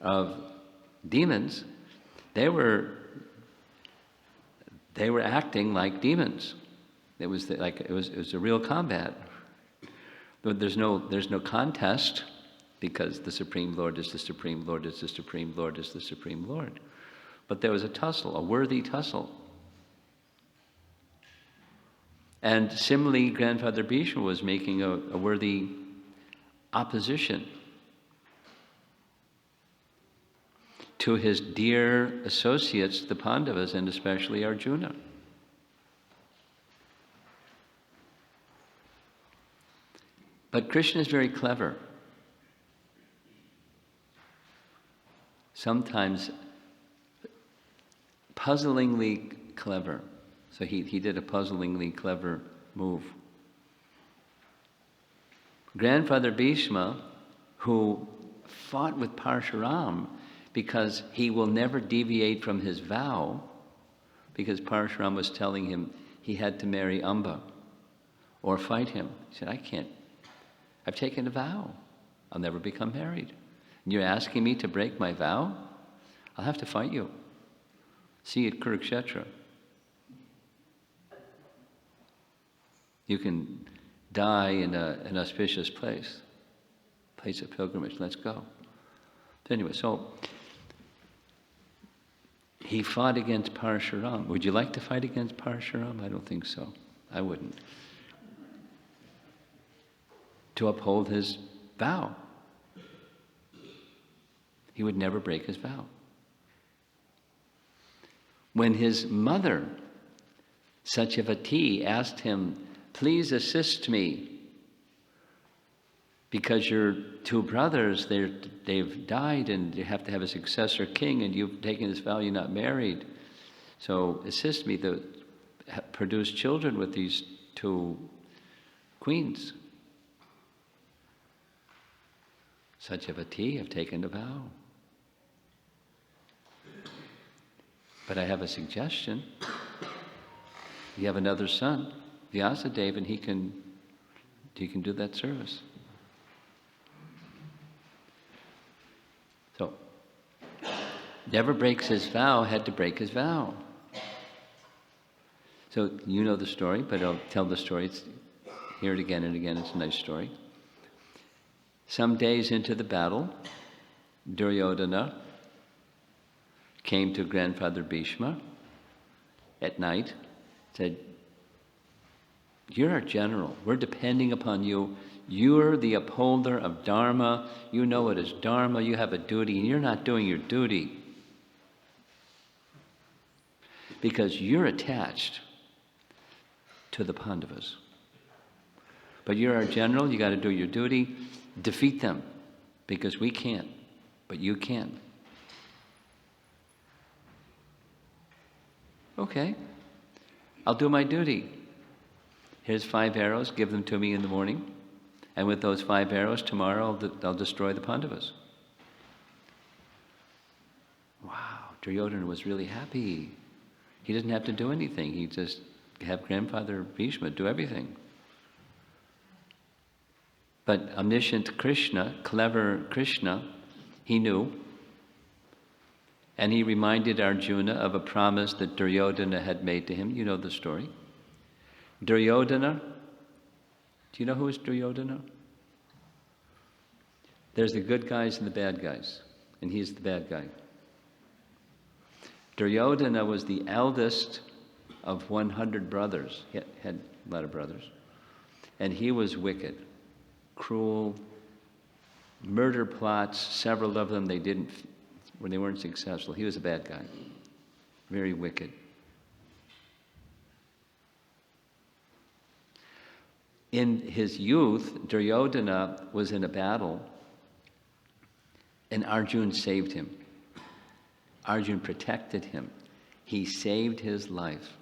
of demons, they were acting like demons. It was a real combat. But there's no contest, because the Supreme Lord is the Supreme Lord is the Supreme Lord is the Supreme Lord. But there was a tussle, a worthy tussle. And similarly, Grandfather Bhishma was making a worthy opposition to his dear associates, the Pandavas, and especially Arjuna. But Krishna is very clever. Sometimes puzzlingly clever. So he did a puzzlingly clever move. Grandfather Bhishma, who fought with Parshuram because he will never deviate from his vow, because Parshuram was telling him he had to marry Amba or fight him. He said, I can't. I've taken a vow. I'll never become married. And you're asking me to break my vow? I'll have to fight you. See you at Kurukshetra. You can die in an auspicious place of pilgrimage. Let's go. Anyway, so he fought against Parshuram. Would you like to fight against Parshuram? I don't think so. I wouldn't. To uphold his vow. He would never break his vow. When his mother, Satyavati, asked him, please assist me, because your 2 brothers, they've died and you have to have a successor king, and you've taken this vow, you're not married. So assist me to produce children with these 2 queens. Satyavati, I've taken a vow. But I have a suggestion. You have another son, Vyasadeva, and he can do that service. So, never breaks his vow, had to break his vow. So, you know the story, but I'll tell the story. Hear it again and again, it's a nice story. Some days into the battle, Duryodhana came to Grandfather Bhishma at night, said, you're our general. We're depending upon you. You're the upholder of Dharma. You know what is Dharma. You have a duty, and you're not doing your duty because you're attached to the Pandavas. But you're our general. You got to do your duty. Defeat them, because we can't, but you can. Okay, I'll do my duty. Here's 5 arrows, give them to me in the morning, and with those 5 arrows tomorrow I'll destroy the Pandavas. Duryodhana was really happy. He didn't have to do anything. He just have grandfather Bhishma do everything. But omniscient Krishna, clever Krishna, he knew. And he reminded Arjuna of a promise that Duryodhana had made to him. You know the story. Duryodhana, do you know who is Duryodhana? There's the good guys and the bad guys, and he's the bad guy. Duryodhana was the eldest of 100 brothers. He had a lot of brothers. And he was wicked, cruel, murder plots, several of them when they weren't successful. He was a bad guy, very wicked. In his youth, Duryodhana was in a battle, and Arjuna saved him. Arjuna protected him. He saved his life.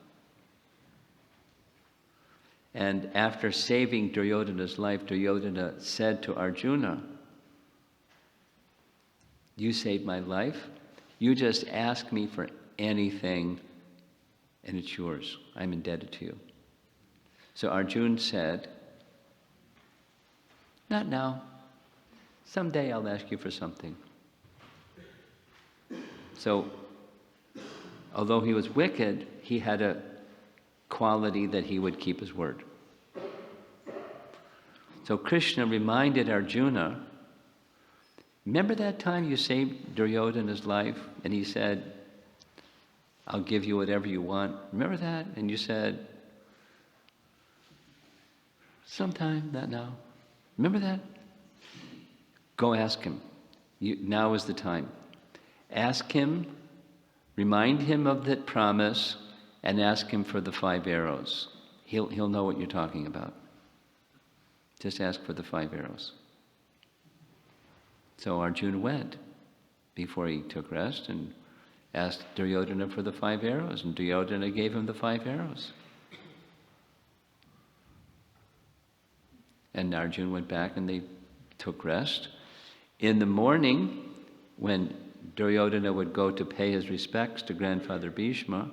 And after saving Duryodhana's life, Duryodhana said to Arjuna, "You saved my life. You just ask me for anything, and it's yours. I'm indebted to you." So Arjuna said, "Not now. Someday I'll ask you for something." So, although he was wicked, he had a quality that he would keep his word. So Krishna reminded Arjuna, remember that time you saved Duryodhana's life and he said, "I'll give you whatever you want." Remember that? And you said, "Sometime, not now." Remember that? Go ask him. Now is the time. Ask him, remind him of that promise, and ask him for the 5 arrows. He'll know what you're talking about. Just ask for the 5 arrows. So Arjuna went before he took rest and asked Duryodhana for the 5 arrows, and Duryodhana gave him the 5 arrows. And Arjuna went back and they took rest. In the morning, when Duryodhana would go to pay his respects to grandfather Bhishma,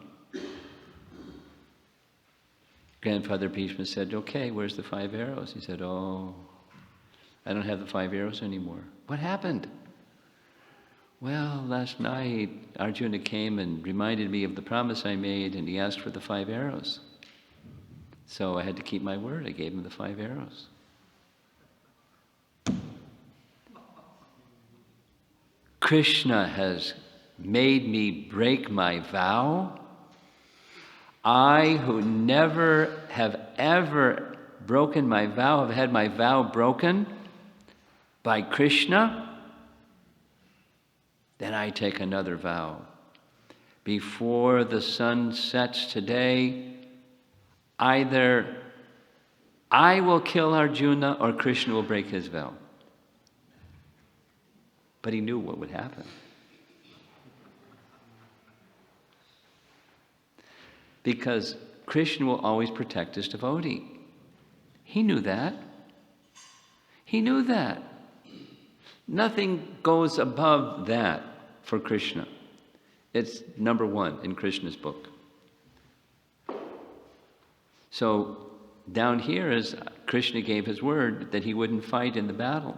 grandfather Bhishma said, "Okay, where's the 5 arrows?" He said, "Oh, I don't have the 5 arrows anymore." "What happened?" "Well, last night Arjuna came and reminded me of the promise I made, and he asked for the 5 arrows. So I had to keep my word. I gave him the 5 arrows." Krishna has made me break my vow. I, who never have ever broken my vow, have had my vow broken by Krishna, then I take another vow. Before the sun sets today, either I will kill Arjuna or Krishna will break his vow. But he knew what would happen. Because Krishna will always protect his devotee. He knew that. He knew that. Nothing goes above that for Krishna. It's number 1 in Krishna's book. So down here is Krishna gave his word that he wouldn't fight in the battle.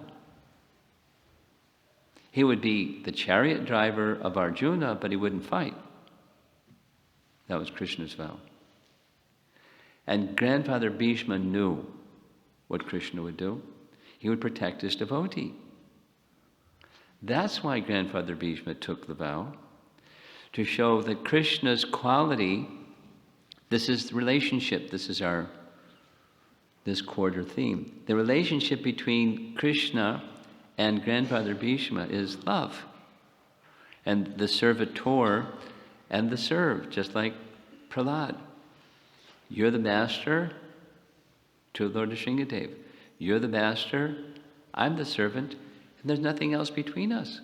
He would be the chariot driver of Arjuna, but he wouldn't fight. That was Krishna's vow. And grandfather Bhishma knew what Krishna would do. He would protect his devotee. That's why grandfather Bhishma took the vow, to show that Krishna's quality, this is the relationship, this is this quarter theme. The relationship between Krishna and grandfather Bhishma is love. And the servitor and the served, just like Prahlad. You're the master to Lord Nrsingadev. You're the master, I'm the servant, and there's nothing else between us.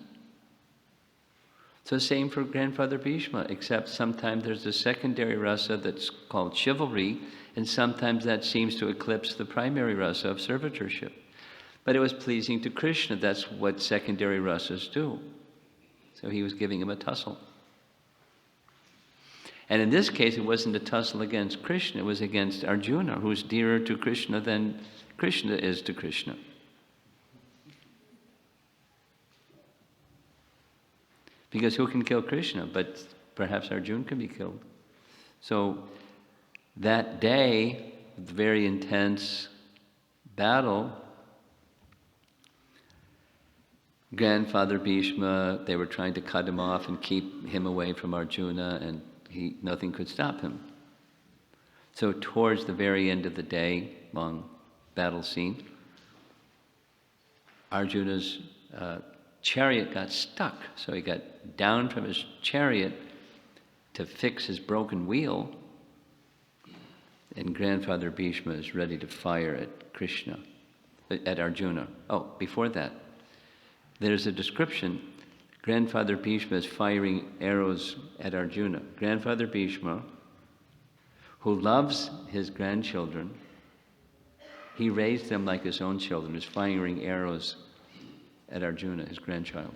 So same for grandfather Bhishma, except sometimes there's a secondary rasa that's called chivalry, and sometimes that seems to eclipse the primary rasa of servitorship. But it was pleasing to Krishna. That's what secondary rasas do. So he was giving him a tussle. And in this case, it wasn't a tussle against Krishna, it was against Arjuna, who's dearer to Krishna than Krishna is to Krishna. Because who can kill Krishna? But perhaps Arjuna can be killed. So that day, the very intense battle, Grandfather Bhishma, they were trying to cut him off and keep him away from Arjuna, and nothing could stop him. So towards the very end of the day, long battle scene, Arjuna's chariot got stuck. So he got down from his chariot to fix his broken wheel, and Grandfather Bhishma is ready to fire at Krishna, at Arjuna. Oh, before that, there's a description. Grandfather Bhishma is firing arrows at Arjuna. Grandfather Bhishma, who loves his grandchildren, he raised them like his own children, is firing arrows at Arjuna, his grandchild.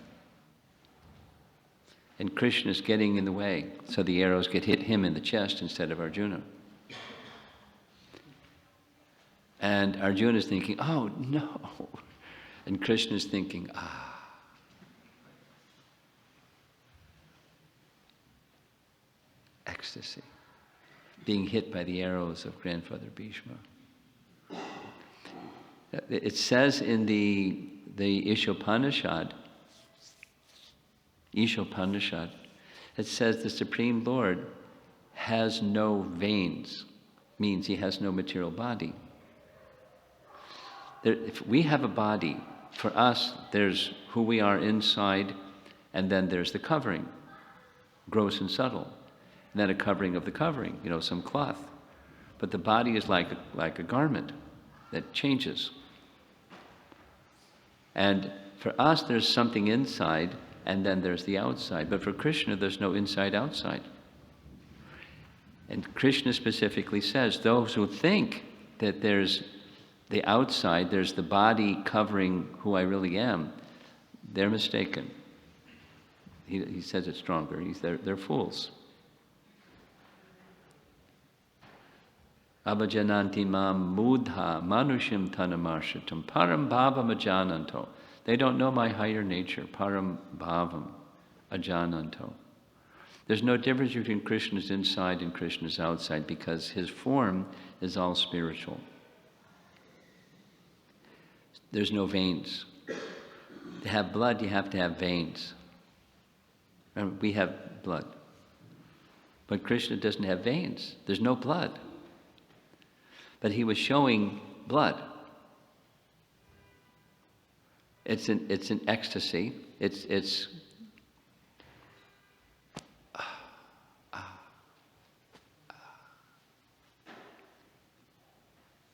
And Krishna is getting in the way, so the arrows hit him in the chest instead of Arjuna. And Arjuna is thinking, oh no. And Krishna is thinking, ecstasy, being hit by the arrows of Grandfather Bhishma. It says in the Ishopanishad, it says the Supreme Lord has no veins, means he has no material body. If we have a body, for us, there's who we are inside, and then there's the covering, gross and subtle. And then a covering of the covering, some cloth. But the body is like a garment that changes. And for us, there's something inside, and then there's the outside. But for Krishna, there's no inside-outside. And Krishna specifically says, those who think that there's the outside, there's the body covering who I really am, they're mistaken. He says it stronger. They're fools. Abhajananti mam mudha manushim tanamarshatam param bhavam ajananto. They don't know my higher nature, param bhavam ajananto. There's no difference between Krishna's inside and Krishna's outside because his form is all spiritual. There's no veins. To have blood, you have to have veins. We have blood. But Krishna doesn't have veins. There's no blood. But he was showing blood. It's an ecstasy. It's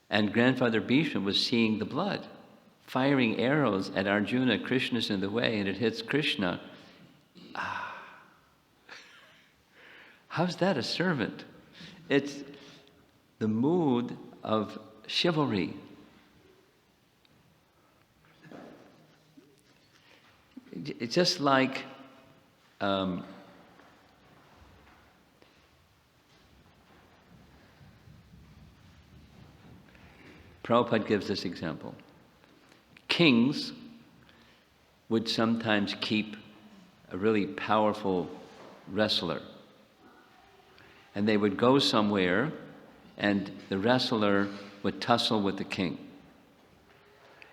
and Grandfather Bhishma was seeing the blood, firing arrows at Arjuna. Krishna's in the way, and it hits Krishna. How's that a servant? It's the mood of chivalry. It's just like Prabhupada gives this example. Kings would sometimes keep a really powerful wrestler. And they would go somewhere and the wrestler would tussle with the king.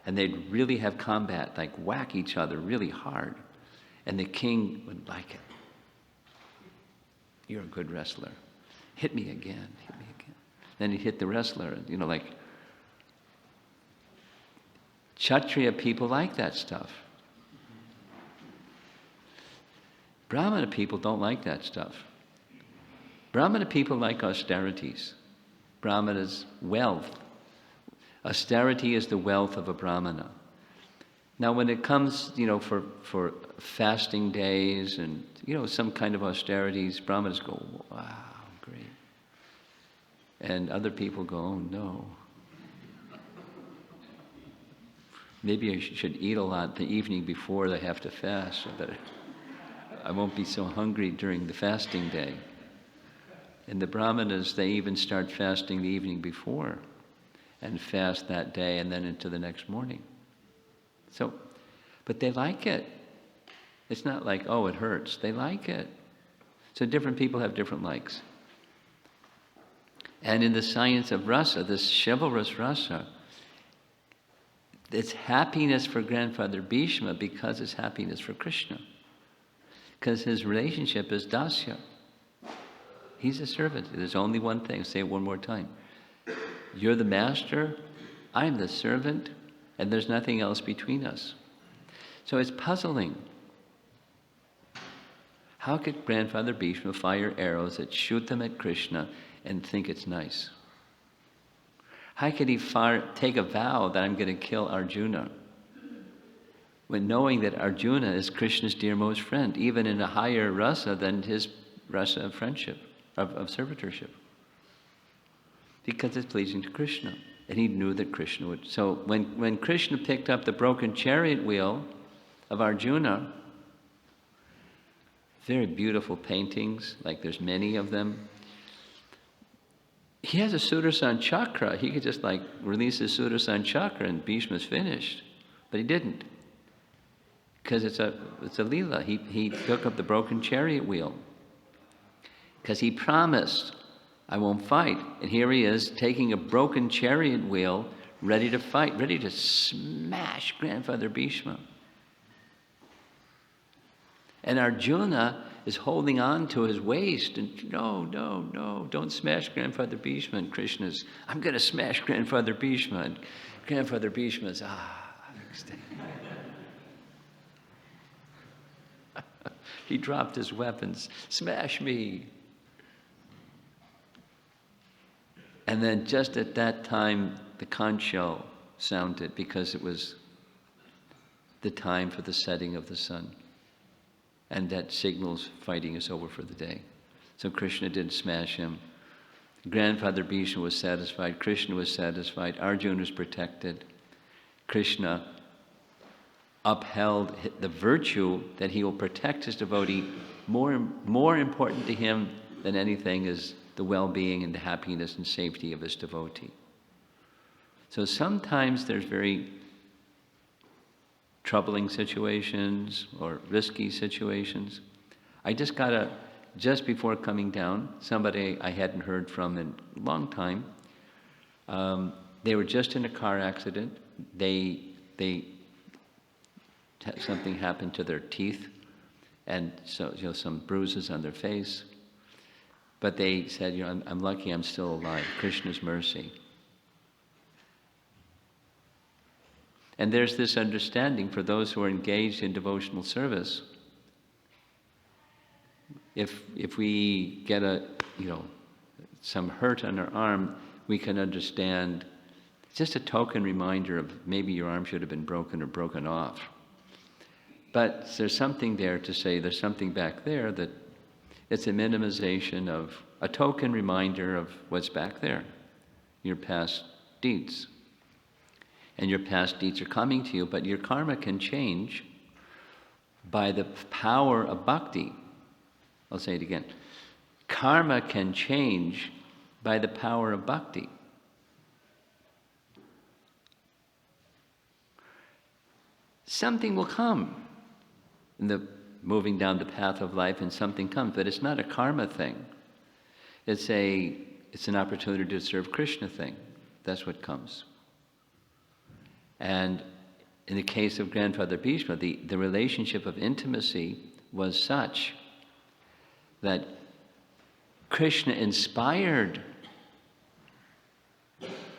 And they'd really have combat, like whack each other really hard. And the king would like it. You're a good wrestler. Hit me again, hit me again. Then he'd hit the wrestler, like Kshatriya people like that stuff. Brahmana people don't like that stuff. Brahmana people like austerities. Brahmana's wealth. Austerity is the wealth of a Brahmana. Now when it comes, for fasting days and, some kind of austerities, Brahmanas go, wow, great. And other people go, oh no. Maybe I should eat a lot the evening before they have to fast so that I won't be so hungry during the fasting day. And the Brahmanas, they even start fasting the evening before and fast that day and then into the next morning. So, but they like it. It's not like, oh, it hurts. They like it. So different people have different likes. And in the science of rasa, this chivalrous rasa, it's happiness for Grandfather Bhishma because it's happiness for Krishna. Because his relationship is dasya. He's a servant. There's only one thing. Say it one more time. You're the master, I'm the servant, and there's nothing else between us. So it's puzzling. How could Grandfather Bhishma fire arrows that shoot them at Krishna and think it's nice? How could he take a vow that I'm going to kill Arjuna, when knowing that Arjuna is Krishna's dearmost friend, even in a higher rasa than his rasa of friendship, of servitorship? Because it's pleasing to Krishna. And he knew that Krishna would. So when Krishna picked up the broken chariot wheel of Arjuna, very beautiful paintings, like there's many of them. He has a Sudarshan chakra. He could just like release his Sudarshan chakra and Bhishma's finished. But he didn't. Because it's a leela. He took up the broken chariot wheel. Because he promised, I won't fight. And here he is taking a broken chariot wheel, ready to fight, ready to smash Grandfather Bhishma. And Arjuna is holding on to his waist and no, don't smash Grandfather Bhishma. And Krishna's, I'm going to smash Grandfather Bhishma. And Grandfather Bhishma's, he dropped his weapons, smash me. And then just at that time, the conch shell sounded because it was the time for the setting of the sun. And that signals fighting is over for the day. So Krishna didn't smash him. Grandfather Bhishma was satisfied. Krishna was satisfied. Arjuna was protected. Krishna upheld the virtue that he will protect his devotee. More important to him than anything is the well-being and the happiness and safety of his devotee. So sometimes there's very troubling situations or risky situations. I just before coming down, somebody I hadn't heard from in a long time, they were just in a car accident. They something happened to their teeth, and so some bruises on their face. But they said, I'm lucky I'm still alive. Krishna's mercy. And there's this understanding for those who are engaged in devotional service. If we get some hurt on our arm, we can understand. It's just a token reminder of maybe your arm should have been broken or broken off. But there's something there to say there's something back there that it's a minimization of a token reminder of what's back there, your past deeds. And your past deeds are coming to you, but your karma can change by the power of bhakti. I'll say it again. Karma can change by the power of bhakti. Something will come in the moving down the path of life, and something comes, but it's not a karma thing. It's an opportunity to serve Krishna thing. That's what comes. And in the case of Grandfather Bhishma, the relationship of intimacy was such that Krishna inspired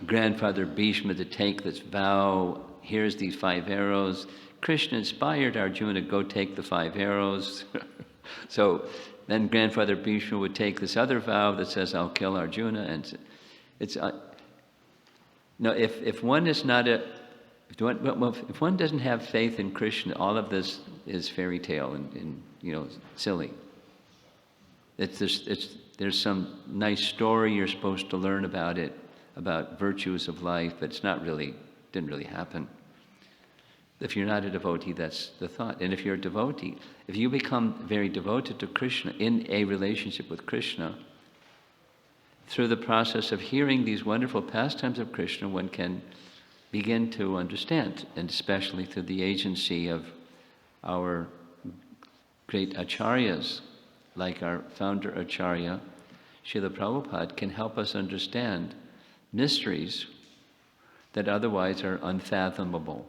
Grandfather Bhishma to take this vow. Here's these 5 arrows. Krishna inspired Arjuna to go take the 5 arrows. So then Grandfather Bhishma would take this other vow that says, I'll kill Arjuna. And it's no, if one is not if one doesn't have faith in Krishna, all of this is fairy tale and silly. There's some nice story you're supposed to learn about it, about virtues of life, but didn't really happen. If you're not a devotee, that's the thought. And if you're a devotee, if you become very devoted to Krishna in a relationship with Krishna, through the process of hearing these wonderful pastimes of Krishna, one can begin to understand, and especially through the agency of our great acharyas, like our founder Acharya, Srila Prabhupada, can help us understand mysteries that otherwise are unfathomable.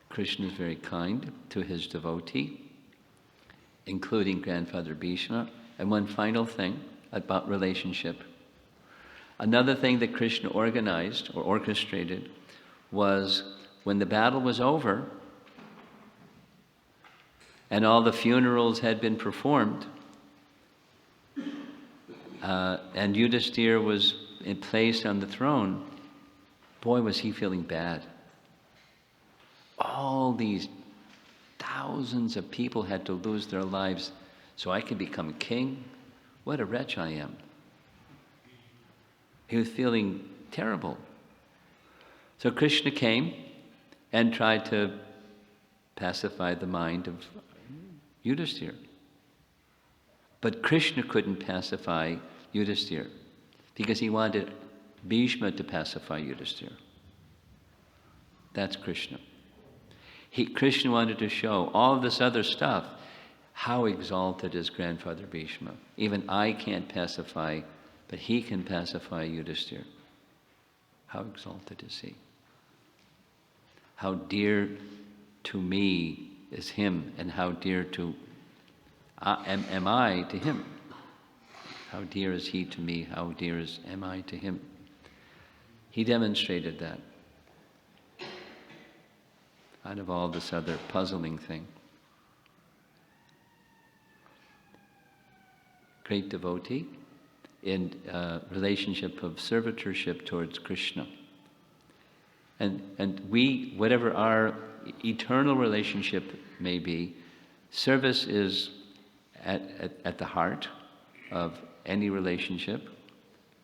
Krishna is very kind to his devotee, including Grandfather Bhishma. And one final thing about relationship. Another thing that Krishna organized or orchestrated was when the battle was over and all the funerals had been performed, and Yudhisthira was placed on the throne, boy, was he feeling bad. All these thousands of people had to lose their lives so I could become king. What a wretch I am. He was feeling terrible. So Krishna came and tried to pacify the mind of Yudhisthira. But Krishna couldn't pacify Yudhisthira because he wanted Bhishma to pacify Yudhisthira. That's Krishna. Krishna wanted to show all of this other stuff. How exalted is Grandfather Bhishma. Even I can't pacify, but he can pacify Yudhisthira. How exalted is he? How dear to me is him, and how dear to am I to him? How dear is he to me? How dear am I to him? He demonstrated that out of all this other puzzling thing. Great devotee in relationship of servitorship towards Krishna. And we, whatever our eternal relationship may be, service is at the heart of any relationship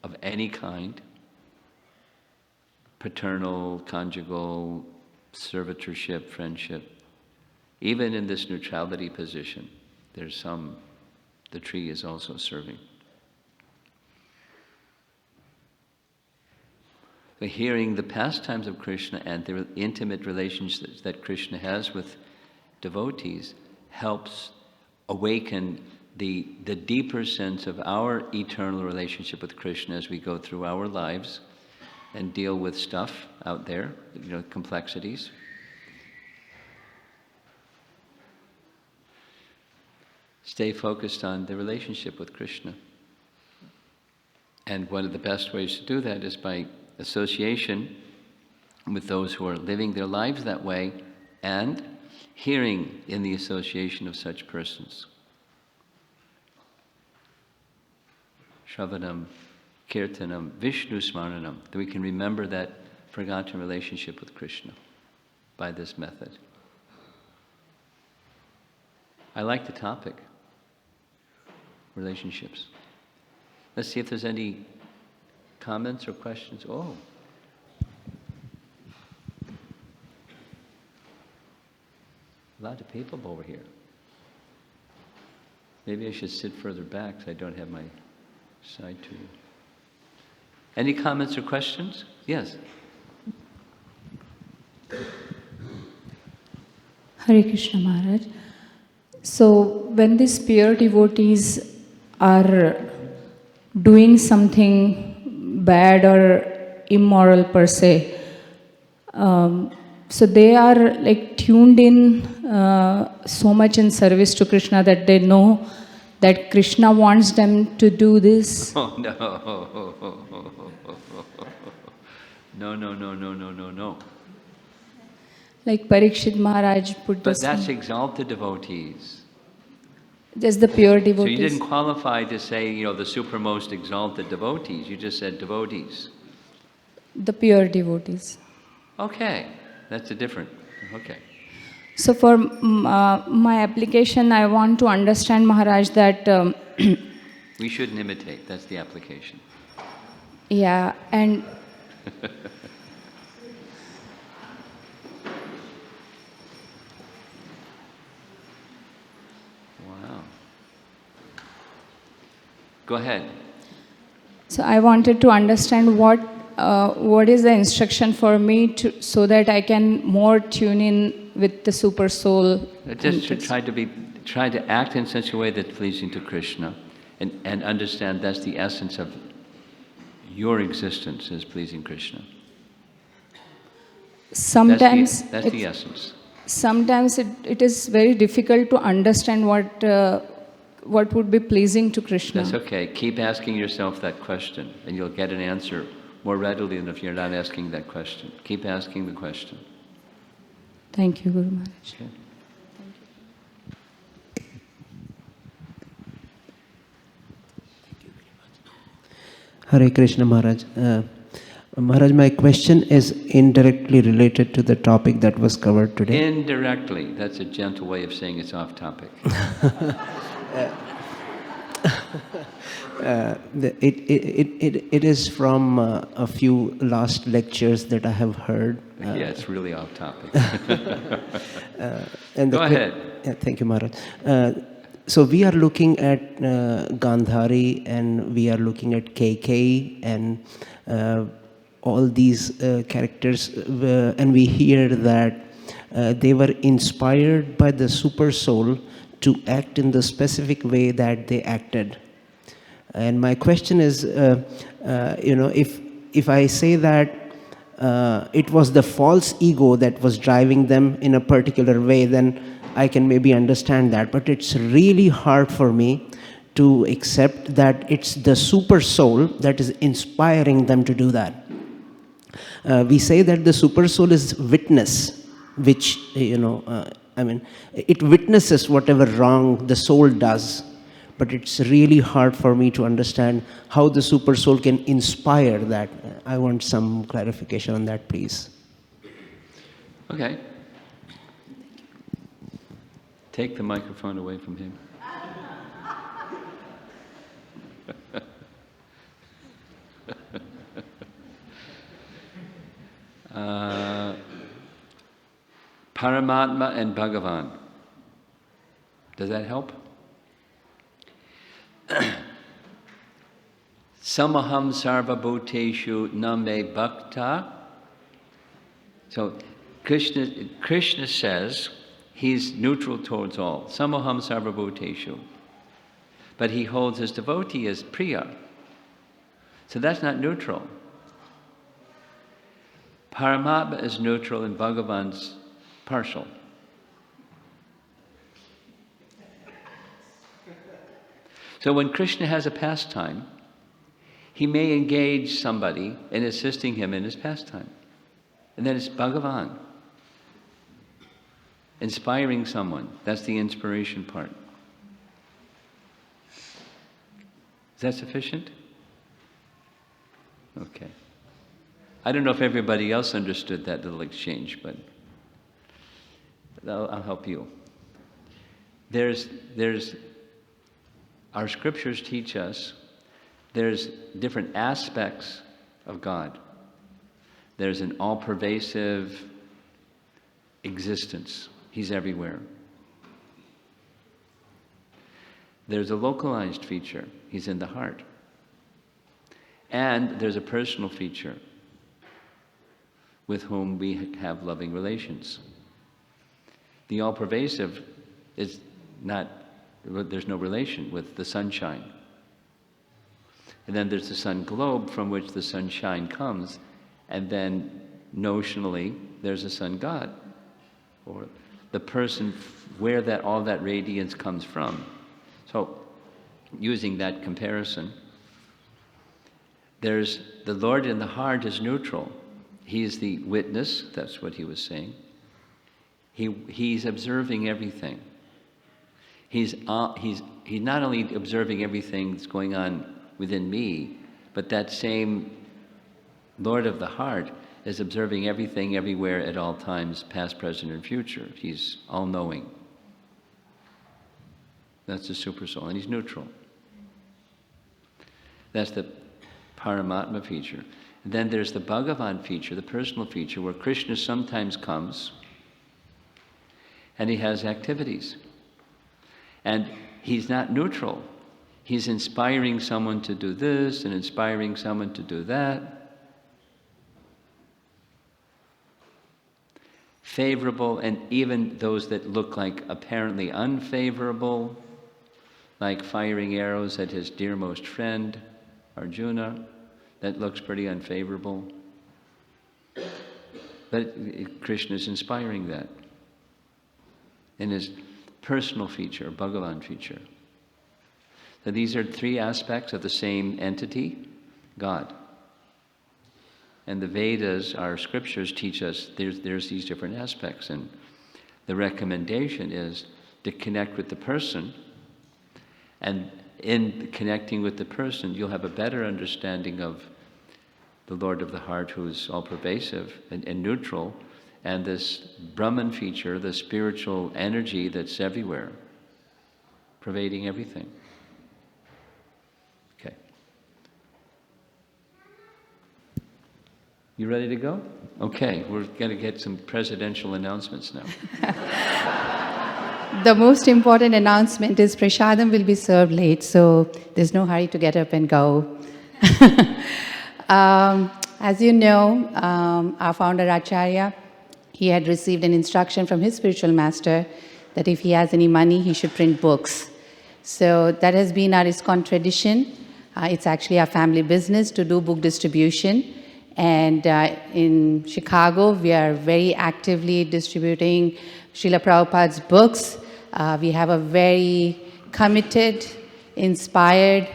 of any kind, paternal, conjugal, servitorship, friendship. Even in this neutrality position, the tree is also serving. So hearing the pastimes of Krishna and the intimate relationships that Krishna has with devotees helps awaken the deeper sense of our eternal relationship with Krishna as we go through our lives and deal with stuff out there, complexities. Stay focused on the relationship with Krishna. And one of the best ways to do that is by association with those who are living their lives that way and hearing in the association of such persons. Shravanam, Kirtanam, Vishnu Smaranam, that we can remember that forgotten relationship with Krishna by this method. I like the topic, relationships. Let's see if there's any comments or questions. Oh. A lot of people over here. Maybe I should sit further back so I don't have my side to you. Any comments or questions? Yes. Hare Krishna Maharaj. So when these pure devotees are doing something bad or immoral per se, so they are like tuned in so much in service to Krishna that they know that Krishna wants them to do this. Oh, no. Like Parikshit Maharaj put But this. that's exalted devotees. Just the pure devotees. So you didn't qualify to say, the supermost exalted devotees. You just said devotees. The pure devotees. Okay, that's a different. Okay. So for my application, I want to understand, Maharaj, that... we shouldn't imitate. That's the application. Yeah, and... Go ahead. So I wanted to understand what is the instruction for me to, so that I can more tune in with the super soul. Just to try to act in such a way that's pleasing to Krishna, and understand that's the essence of your existence is pleasing Krishna. Sometimes that's the essence. Sometimes it is very difficult to understand what would be pleasing to Krishna. That's okay. Keep asking yourself that question, and you'll get an answer more readily than if you're not asking that question. Keep asking the question. Thank you, Guru Maharaj. Okay. Hare Krishna Maharaj. Maharaj, my question is indirectly related to the topic that was covered today. Indirectly. That's a gentle way of saying it's off topic. It is from a few last lectures that I have heard. Yeah, it's really off topic. Go ahead. Thank you, Maharaj. So we are looking at Gandhari, and we are looking at KK, and all these characters, and we hear that they were inspired by the super soul to act in the specific way that they acted. And my question is, if I say that it was the false ego that was driving them in a particular way, then I can maybe understand that. But it's really hard for me to accept that it's the super soul that is inspiring them to do that. We say that the super soul is witness, which, it witnesses whatever wrong the soul does. But it's really hard for me to understand how the super soul can inspire that. I want some clarification on that, please. Okay. Take the microphone away from him. Paramatma and Bhagavan. Does that help? Samaham sarva bhuteshu name bhakta. So Krishna says he's neutral towards all. Samaham sarva bhuteshu. But he holds his devotee as priya. So that's not neutral. Paramatma is neutral and Bhagavan's partial. So when Krishna has a pastime, he may engage somebody in assisting him in his pastime. And then it's Bhagavan. Inspiring someone. That's the inspiration part. Is that sufficient? Okay. I don't know if everybody else understood that little exchange, but I'll help you. Our scriptures teach us there's different aspects of God. There's an all-pervasive existence. He's everywhere. There's a localized feature. He's in the heart. And there's a personal feature with whom we have loving relations. The all-pervasive is not, there's no relation with the sunshine. And then there's the sun globe from which the sunshine comes, and then notionally there's a sun god, or the person where all that radiance comes from. So using that comparison, there's the Lord in the heart is neutral. He is the witness, that's what he was saying. He's observing everything. He's not only observing everything that's going on within me, but that same Lord of the heart is observing everything everywhere at all times, past, present, and future. He's all-knowing. That's the super soul, and he's neutral. That's the Paramatma feature. And then there's the Bhagavan feature, the personal feature, where Krishna sometimes comes and he has activities. And he's not neutral. He's inspiring someone to do this and inspiring someone to do that. Favorable, and even those that look like apparently unfavorable, like firing arrows at his dearmost friend, Arjuna, that looks pretty unfavorable. But Krishna is inspiring that in his personal feature, Bhagavan feature. So these are three aspects of the same entity, God. And the Vedas, our scriptures, teach us there's these different aspects. And the recommendation is to connect with the person. And in connecting with the person, you'll have a better understanding of the Lord of the heart, who is all-pervasive and neutral, and this Brahman feature, the spiritual energy that's everywhere, pervading everything. Okay. You ready to go? Okay, we're going to get some presidential announcements now. The most important announcement is Prasadam will be served late, so there's no hurry to get up and go. As you know, our founder Acharya, he had received an instruction from his spiritual master that if he has any money, he should print books. So that has been our ISKCON tradition. It's actually our family business to do book distribution. And in Chicago, we are very actively distributing Srila Prabhupada's books. We have a very committed, inspired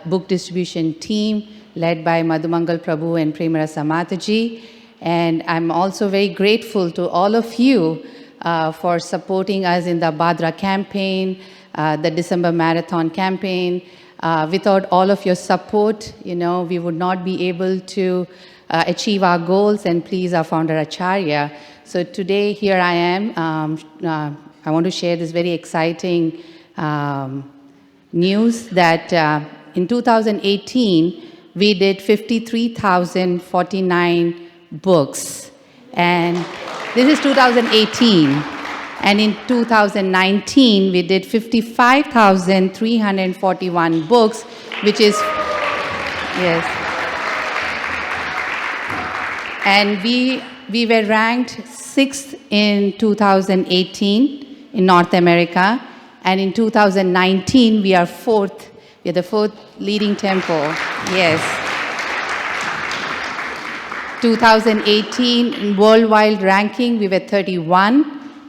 book distribution team led by Madhumangal Prabhu and Premarasa Mataji. And I'm also very grateful to all of you for supporting us in the Bhadra campaign, the December Marathon campaign. Without all of your support, we would not be able to achieve our goals and please our founder Acharya. So today, here I am. I want to share this very exciting news that in 2018, we did 53,049 books. And this is 2018. And in 2019, we did 55,341 books, which is, yes. And we were ranked 6th in 2018 in North America. And in 2019, we are 4th. We are the 4th leading temple. Yes. 2018 in worldwide ranking, we were 31.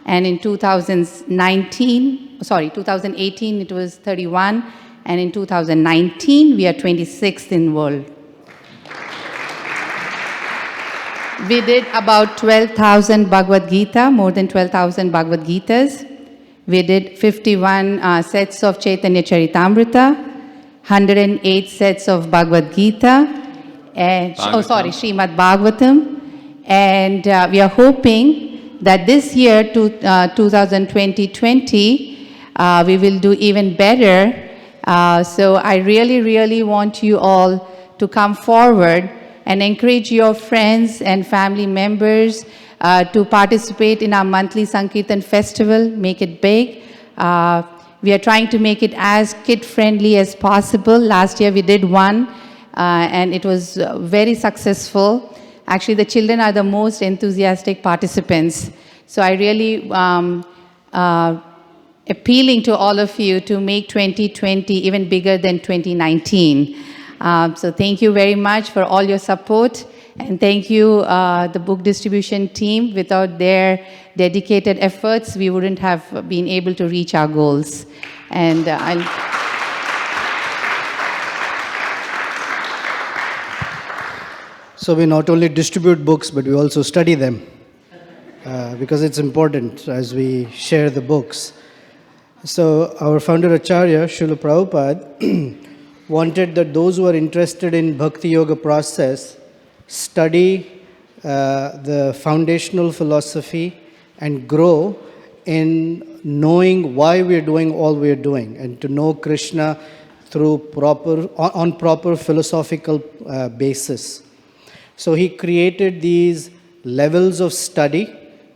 And in 2018, it was 31. And in 2019, we are 26th in world. We did about 12,000 Bhagavad Gita, more than 12,000 Bhagavad Gitas. We did 51 sets of Chaitanya Charitamrita, 108 sets of Bhagavad Gita, and, Srimad Bhagavatam. And we are hoping that this year, 2020, we will do even better. So I really, really want you all to come forward and encourage your friends and family members to participate in our monthly Sankirtan festival, make it big. We are trying to make it as kid-friendly as possible. Last year we did one, and it was very successful. Actually, the children are the most enthusiastic participants. So I really appealing to all of you to make 2020 even bigger than 2019. So thank you very much for all your support. And thank you, the book distribution team. Without their dedicated efforts, we wouldn't have been able to reach our goals. And So we not only distribute books, but we also study them. Because it's important as we share the books. So our founder Acharya, Srila Prabhupada, wanted that those who are interested in Bhakti Yoga process study the foundational philosophy and grow in knowing why we're doing all we're doing, and to know Krishna through proper philosophical basis. So he created these levels of study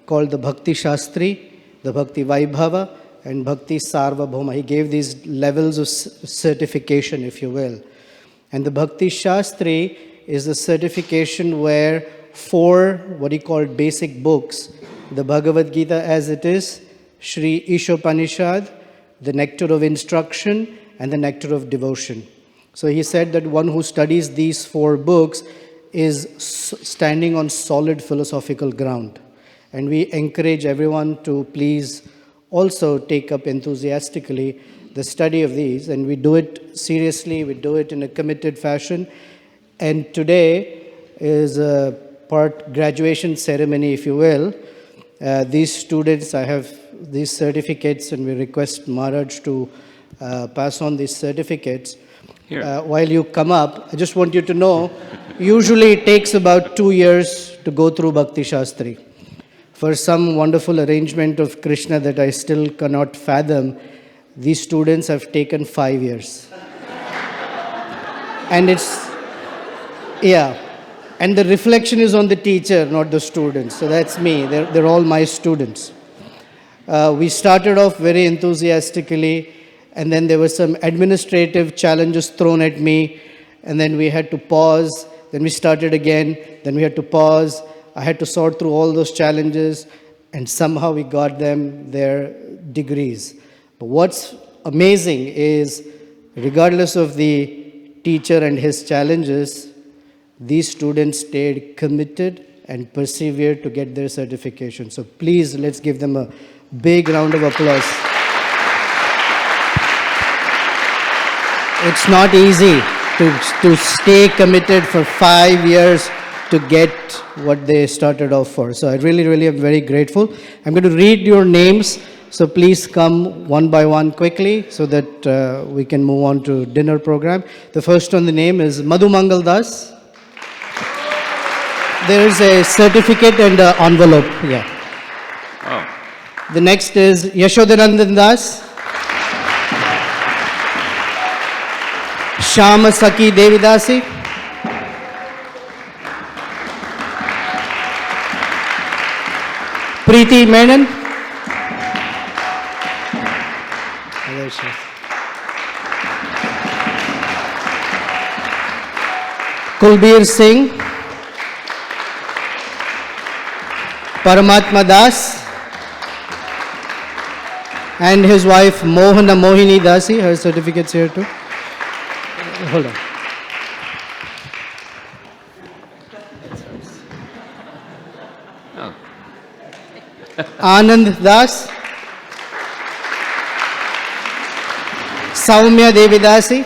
called the Bhakti Shastri, the Bhakti Vaibhava, and Bhakti Sarvabhauma. He gave these levels of certification, if you will. And the Bhakti Shastri is a certification where 4 what he called basic books, the Bhagavad Gita as it is, Sri Ishopanishad, the Nectar of Instruction, and the Nectar of Devotion. So he said that one who studies these 4 books is standing on solid philosophical ground. And we encourage everyone to please also take up enthusiastically the study of these. And we do it seriously, we do it in a committed fashion. And today is a part graduation ceremony, if you will. These students, I have these certificates, and we request Maharaj to pass on these certificates. While you come up, I just want you to know, usually it takes about 2 years to go through Bhakti Shastri. For some wonderful arrangement of Krishna that I still cannot fathom, these students have taken 5 years. And and the reflection is on the teacher, not the students. So that's me, they're all my students. We started off very enthusiastically, and then there were some administrative challenges thrown at me, and then we had to pause, then we started again, then we had to pause. I had to sort through all those challenges, and somehow we got them their degrees. But what's amazing is, regardless of the teacher and his challenges, these students stayed committed and persevered to get their certification. So please, let's give them a big round of applause. It's not easy to stay committed for 5 years to get what they started off for. So I really, really am very grateful. I'm going to read your names, so please come one by one quickly so that we can move on to dinner program. The first on the name is Madhu Mangal Das. There is a certificate and an envelope. Yeah. Oh. The next is Yashodanandan Das. Shama Saki Devidasi. Preeti Menon. Kulbir Singh. Paramatma Das. And his wife Mohana Mohini Dasi. Her certificate's here too. Hold on. Anand Das, Saumya Devidasi,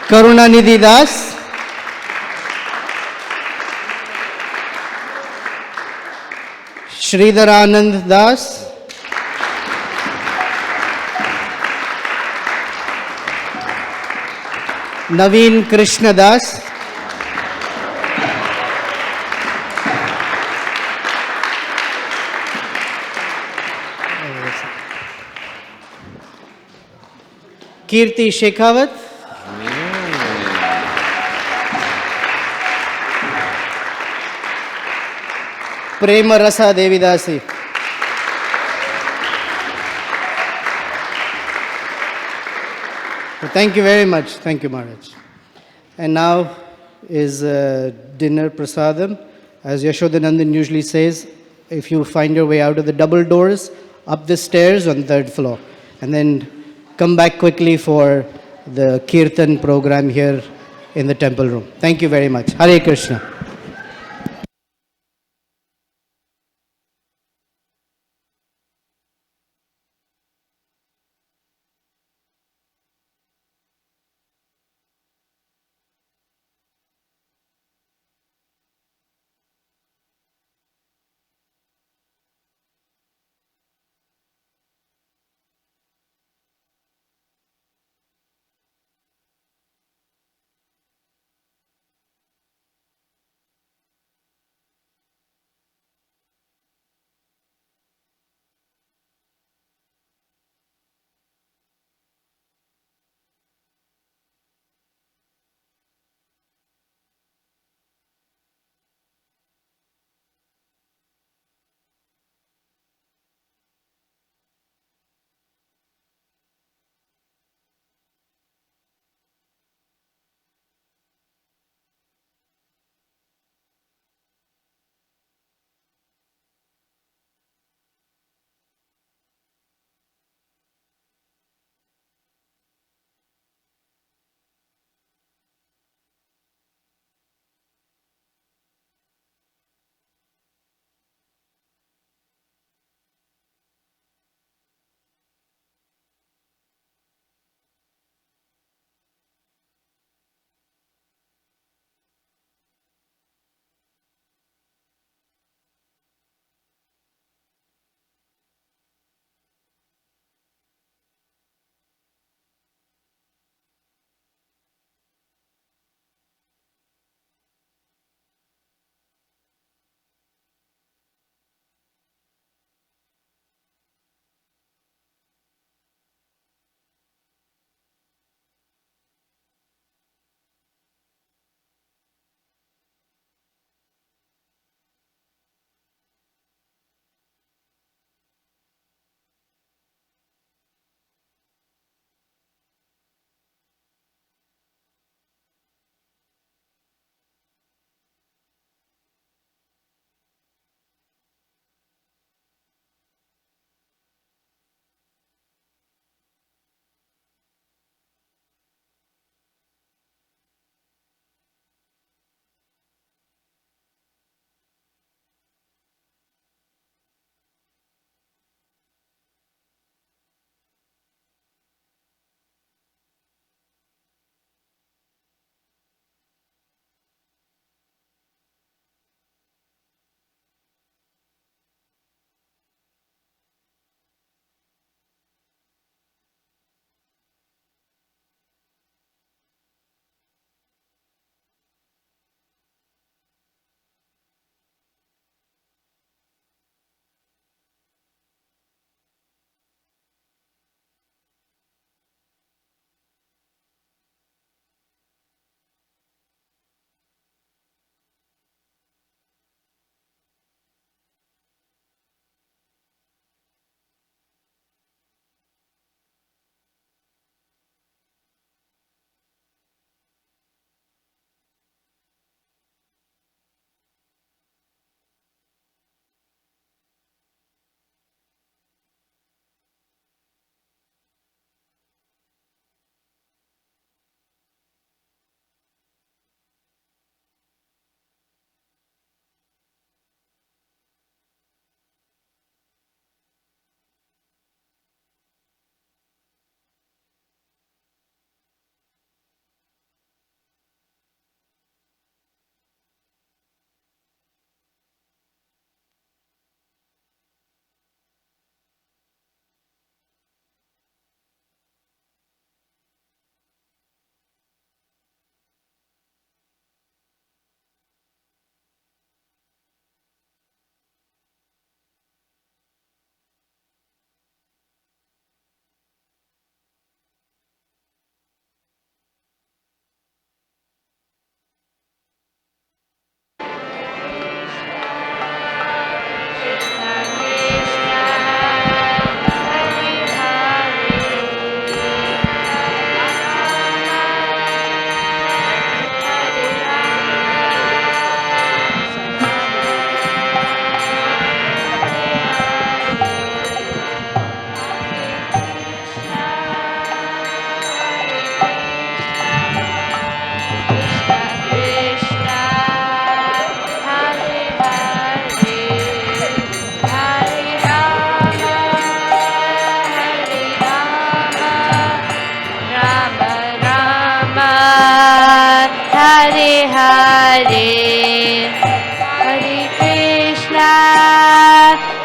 Karunanidhi Das, Sridhar Anand Das, Naveen Krishna Das, Kirti Shekhawat, Prema Rasa Devidasi, thank you very much. Thank you, Maharaj. And now is dinner prasadam. As Yashodanandan usually says, if you find your way out of the double doors, up the stairs on the 3rd floor, and then come back quickly for the kirtan program here in the temple room. Thank you very much. Hare Krishna.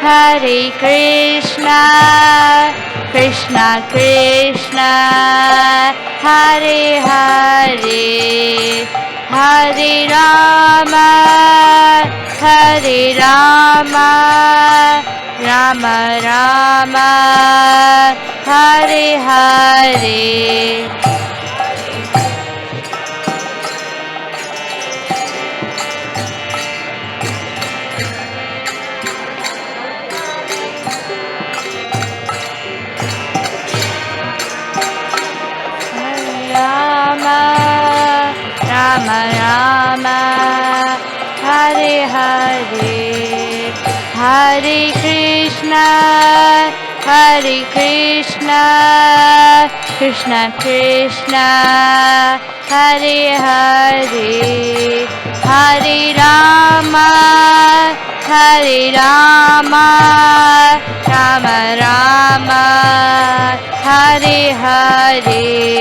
Hare Krishna, Krishna Krishna, Hare Hare, Hare Rama, Hare Rama, Rama Rama, Hare Hare. Rama, Rama Rama, Hare Hare, Hare Krishna, Hare Krishna, Krishna Krishna, Hare Hare, Hare Rama, Hare Rama, Rama Rama, Hare Hare.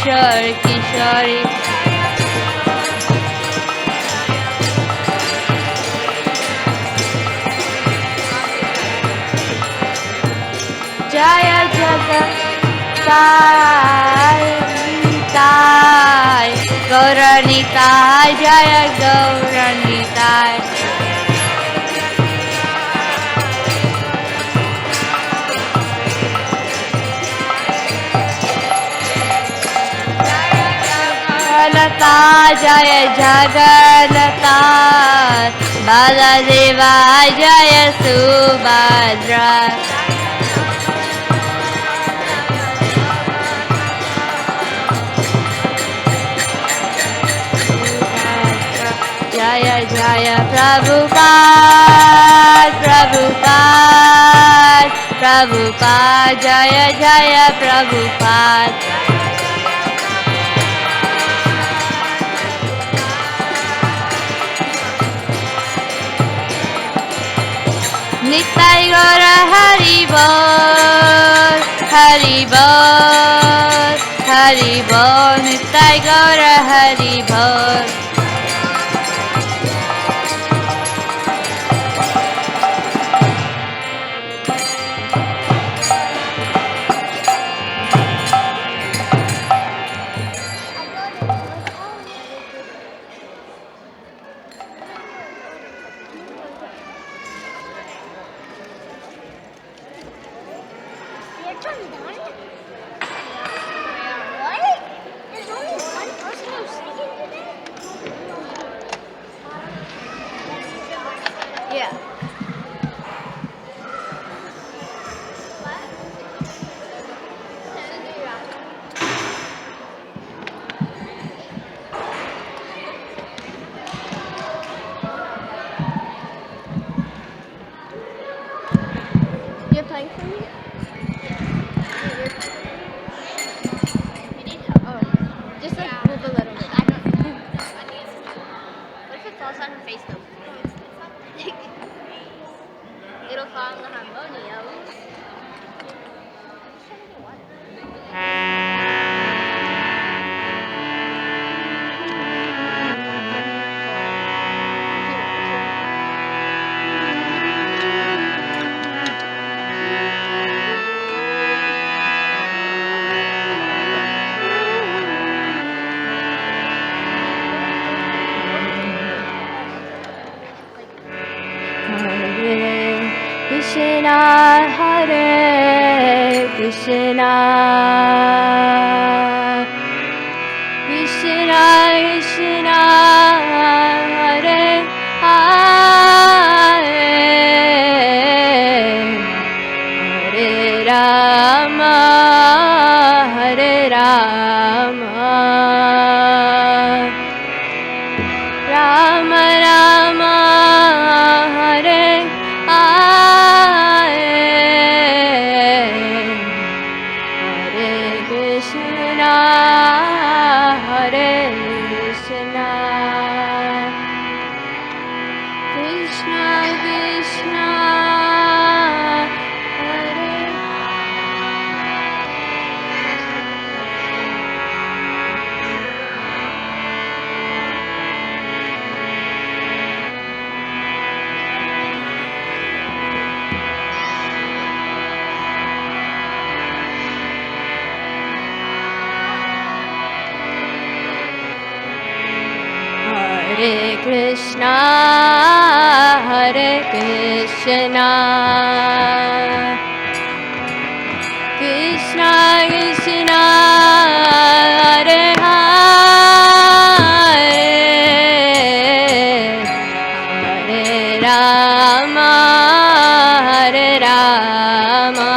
किशोर किशोरी जय जगताय निताय गौरनिताय जय गौरनिताय लता जय जगलता बालदेवा जय सुभद्रा जय जय प्रभुपाद प्रभुपाद प्रभुपाद जय जय प्रभुपाद नित्य गौर हरि बोल हरि बोल हरि बोल नित्य गौर हरि बोल Krishna Hare Krishna Krishna Krishna Hare Hare Hare Rama Hare Rama Rama Rama Hare Hare Hare Krishna Hare Krishna Krishna Krishna Hare Hare Krishna Hare Krishna Krishna Krishna Hare Hare Hare Rama Hare Rama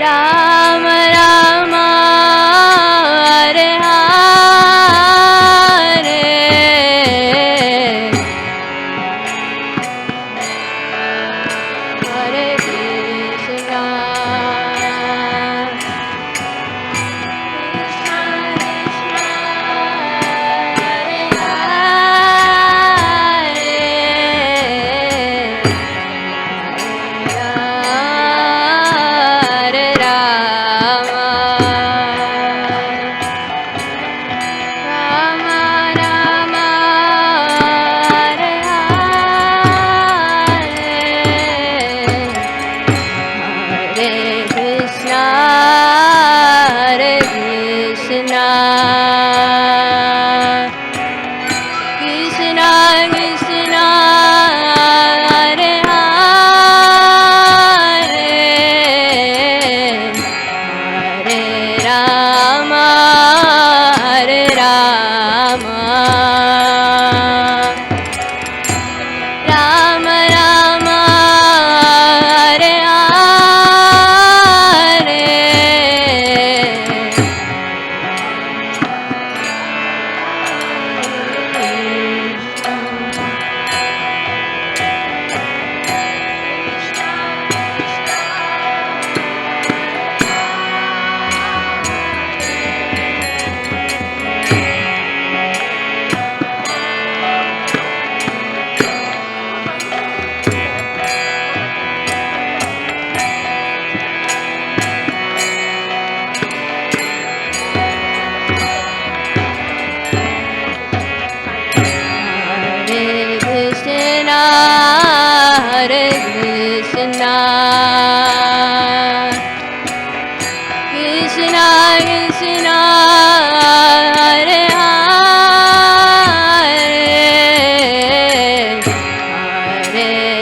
Rama Rama Hare Hare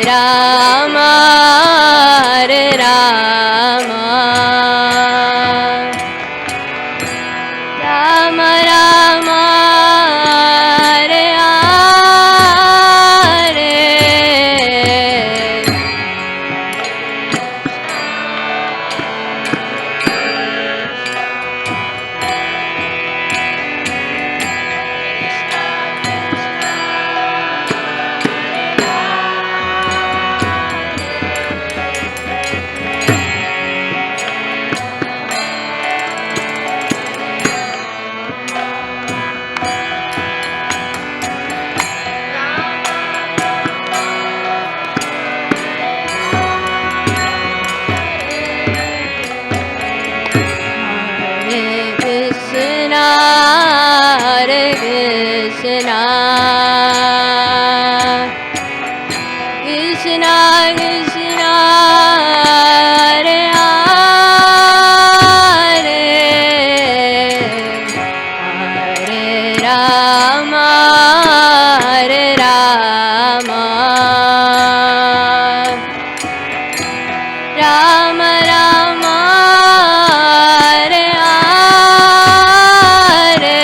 Rama, Hare Rama, Rama Rama, Hare Hare, Hare Krishna, Hare Krishna, Krishna Krishna, Hare Hare, Hare Rama, Hare Rama, Rama Rama, Hare Hare,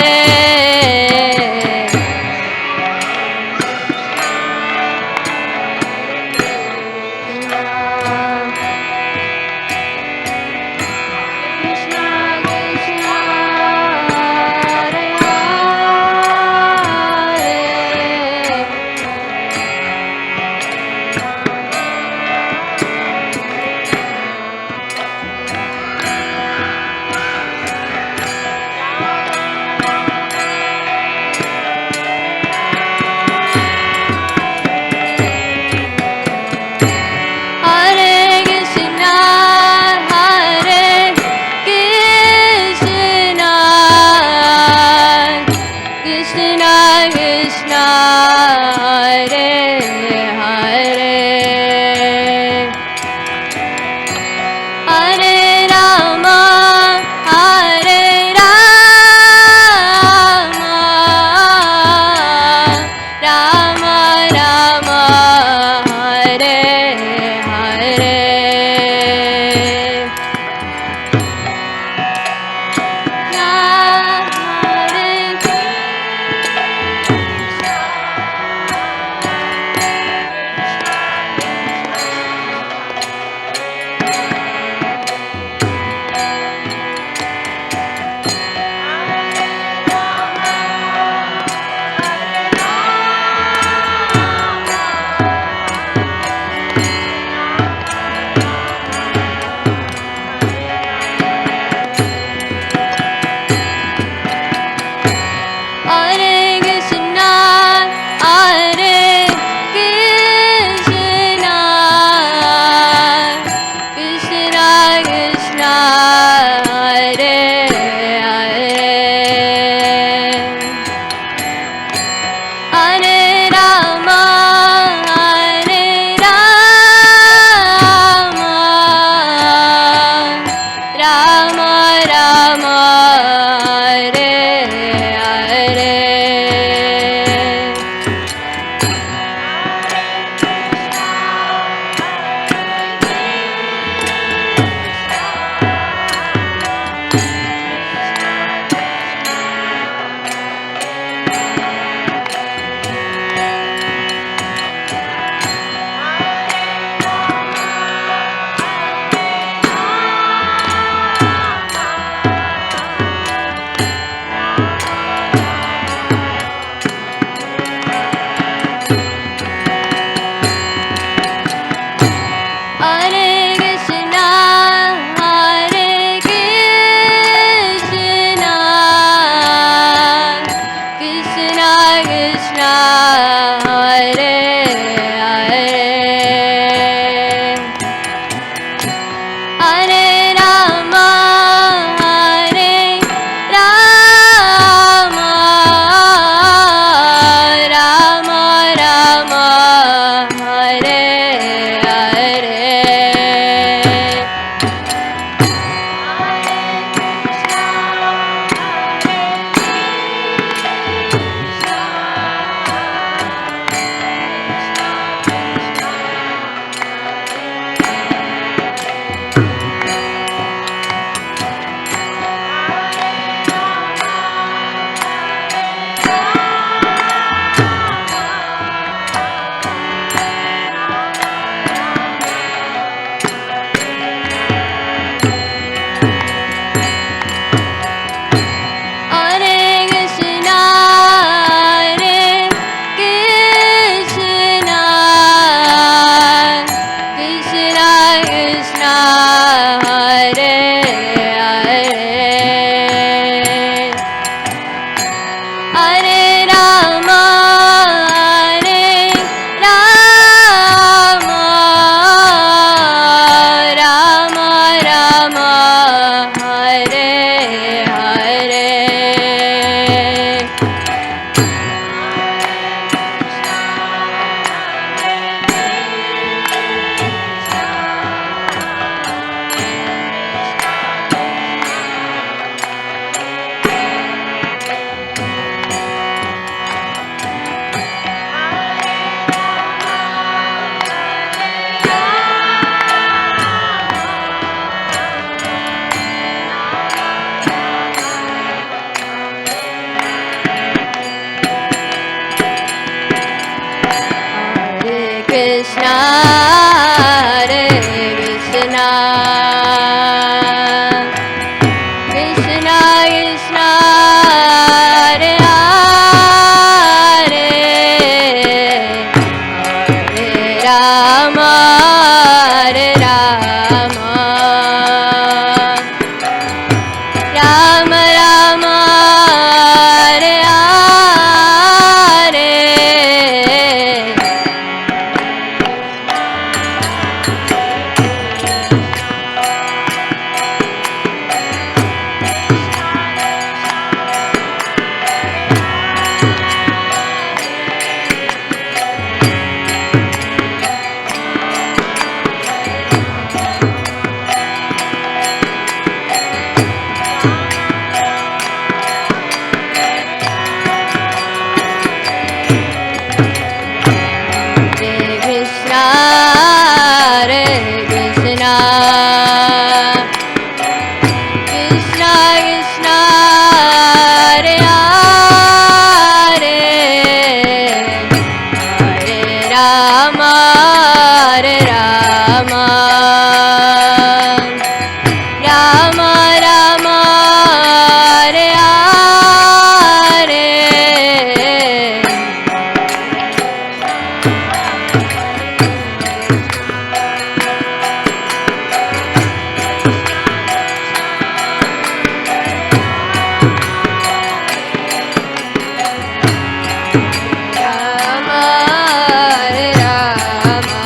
Rama, Rama.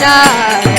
Thank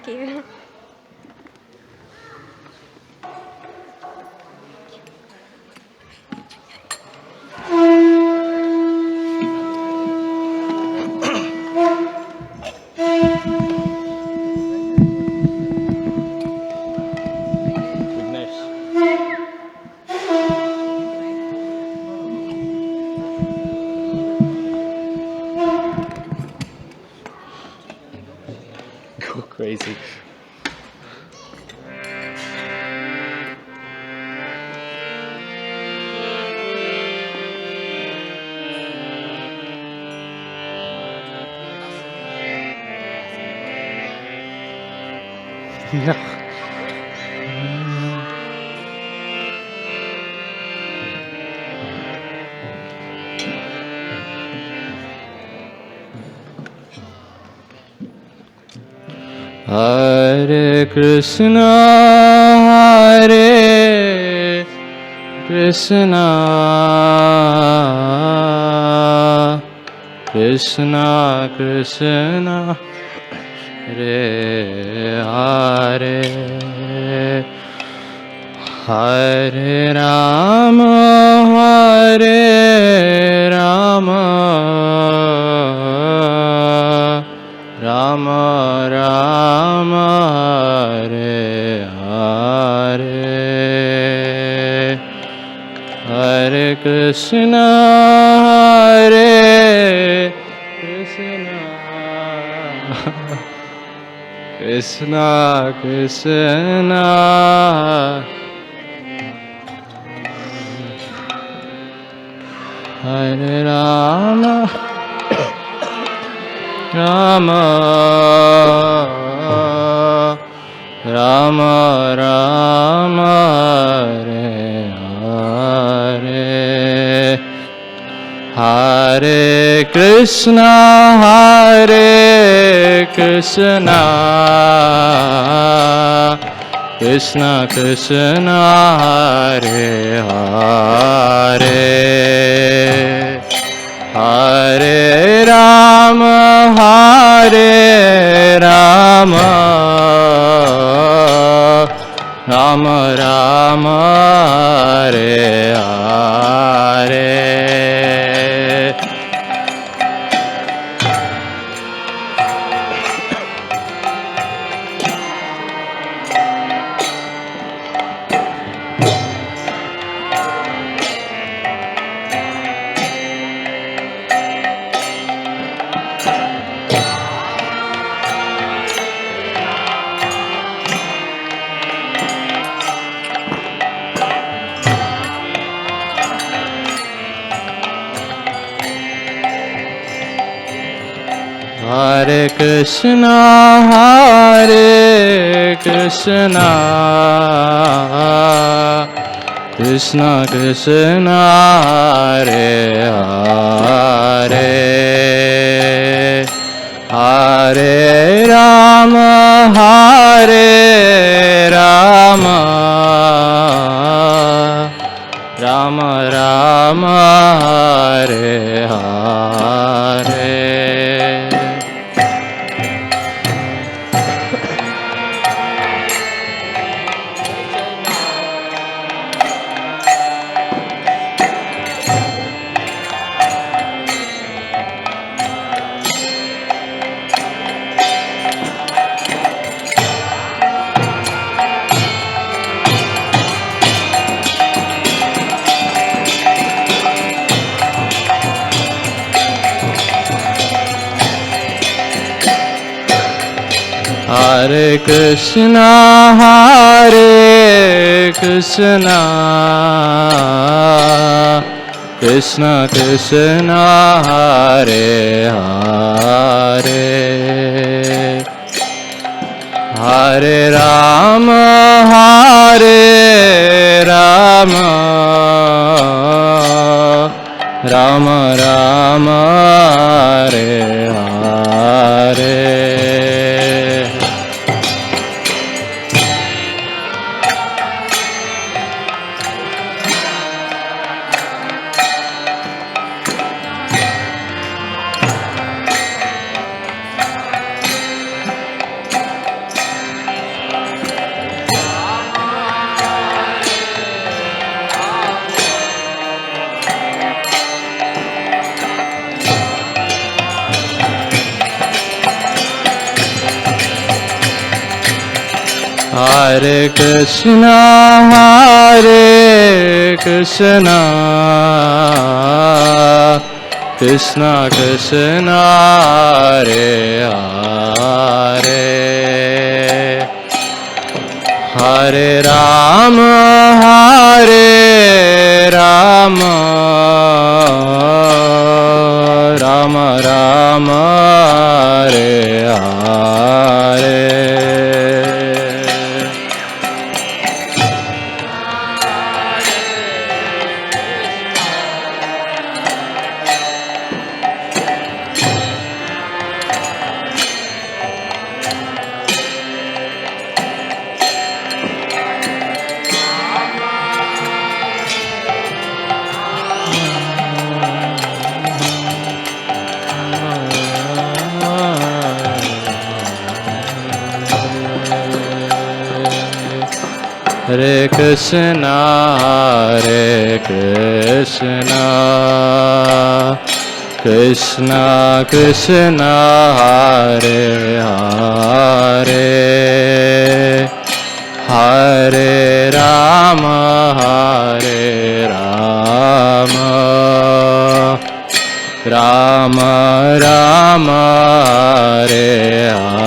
you. Go crazy. No. Hare Krishna, Hare Krishna, Krishna Krishna, Hare Hare, Hare Rama, Hare Rama, Rama Rama, Hare Hare, Hare Krishna, Hare Krishna, Krishna Krishna, Hare Rama, Rama Rama Rama, Hare Hare, Hare Krishna, Hare Krishna, Krishna Krishna, Hare Hare, Hare Rama, Hare Rama, Rama Rama, Hare Hare, Hare Krishna, Hare Krishna, Krishna Krishna, Hare Hare, Hare Rama, Hare Rama, Rama Rama, Hare Hare, Hare Krishna, Hare Krishna, Krishna Krishna, Hare Hare, Hare Rama, Hare Rama, Rama Rama, Hare Hare, Hare Krishna, Hare Krishna, Krishna Krishna, Hare Hare, Hare Rama, Hare Rama, Rama Rama, Hare Hare, Hare Krishna, Hare Krishna, Krishna Krishna, Hare Hare, Hare Rama, Hare Rama, Rama Rama, Hare Hare.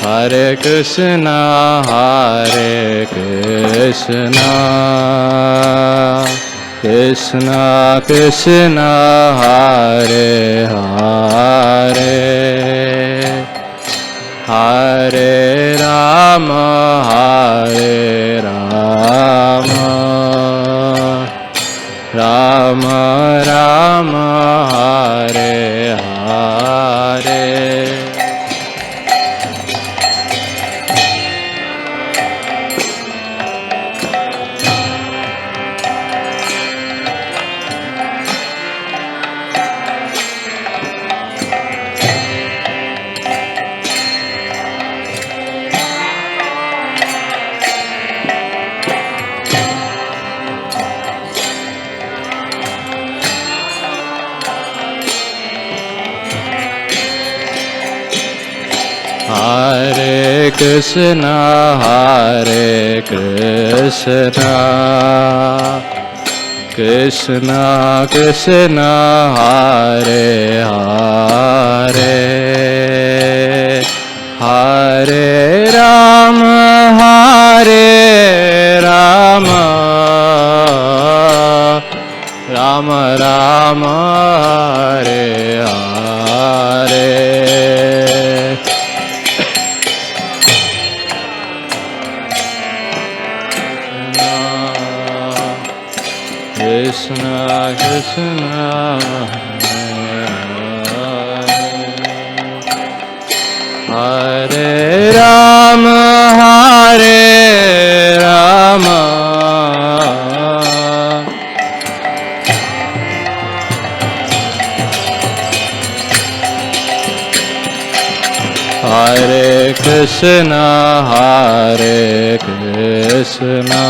Hare Krishna, Hare Krishna, Krishna Krishna, Hare Hare, Hare Rama, Hare Rama, Rama Rama, Hare Hare. Hare Krishna, Hare Krishna, Krishna Krishna, Hare Hare, Hare Rama, Hare Rama, Rama Rama, Hare Hare. Krishna Krishna, Hare Rama, Hare Rama, Hare Krishna, Hare Krishna,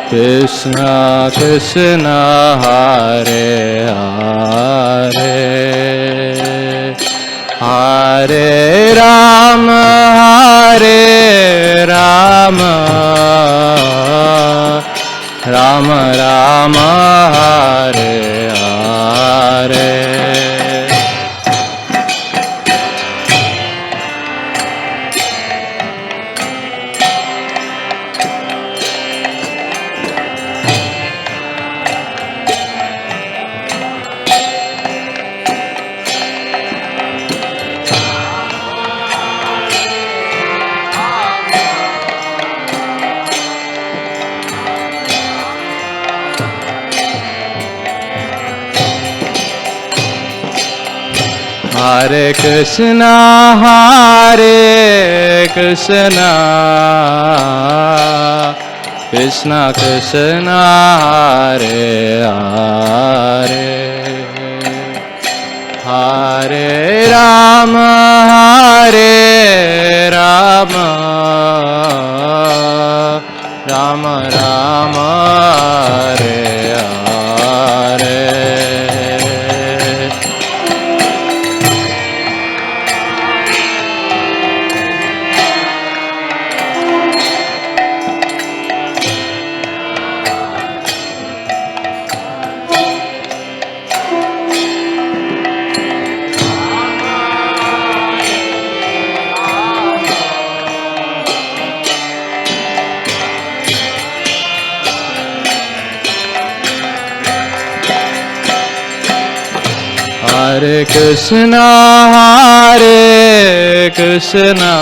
Krishna Krishna, Hare Hare, Hare Rama, Hare Rama, Rama Rama, Hare Hare. Hare Krishna, Hare Krishna, Krishna Krishna, Hare Hare, Hare Rama, Hare Rama, Rama Rama, Hare Hare. Hare Krishna, Hare Krishna,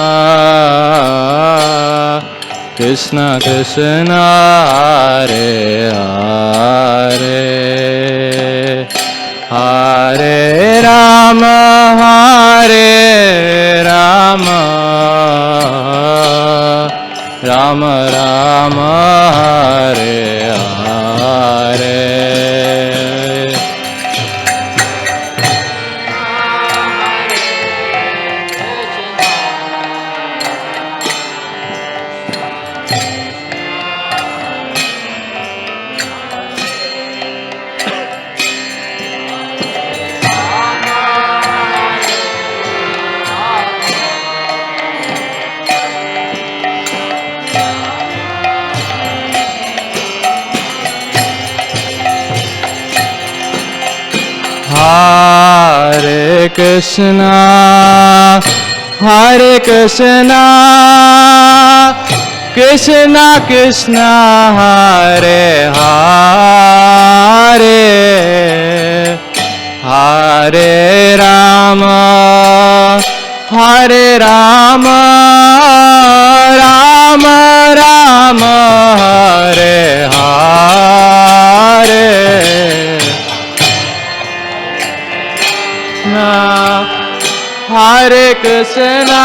Krishna Krishna, Hare Hare, Hare Rama, Hare Rama, Rama Rama, Hare Hare. Hare Krishna, Hare Krishna, Krishna Krishna, Hare Hare, Hare Rama, Hare Rama, Rama Rama, Hare Hare. Hare Krishna,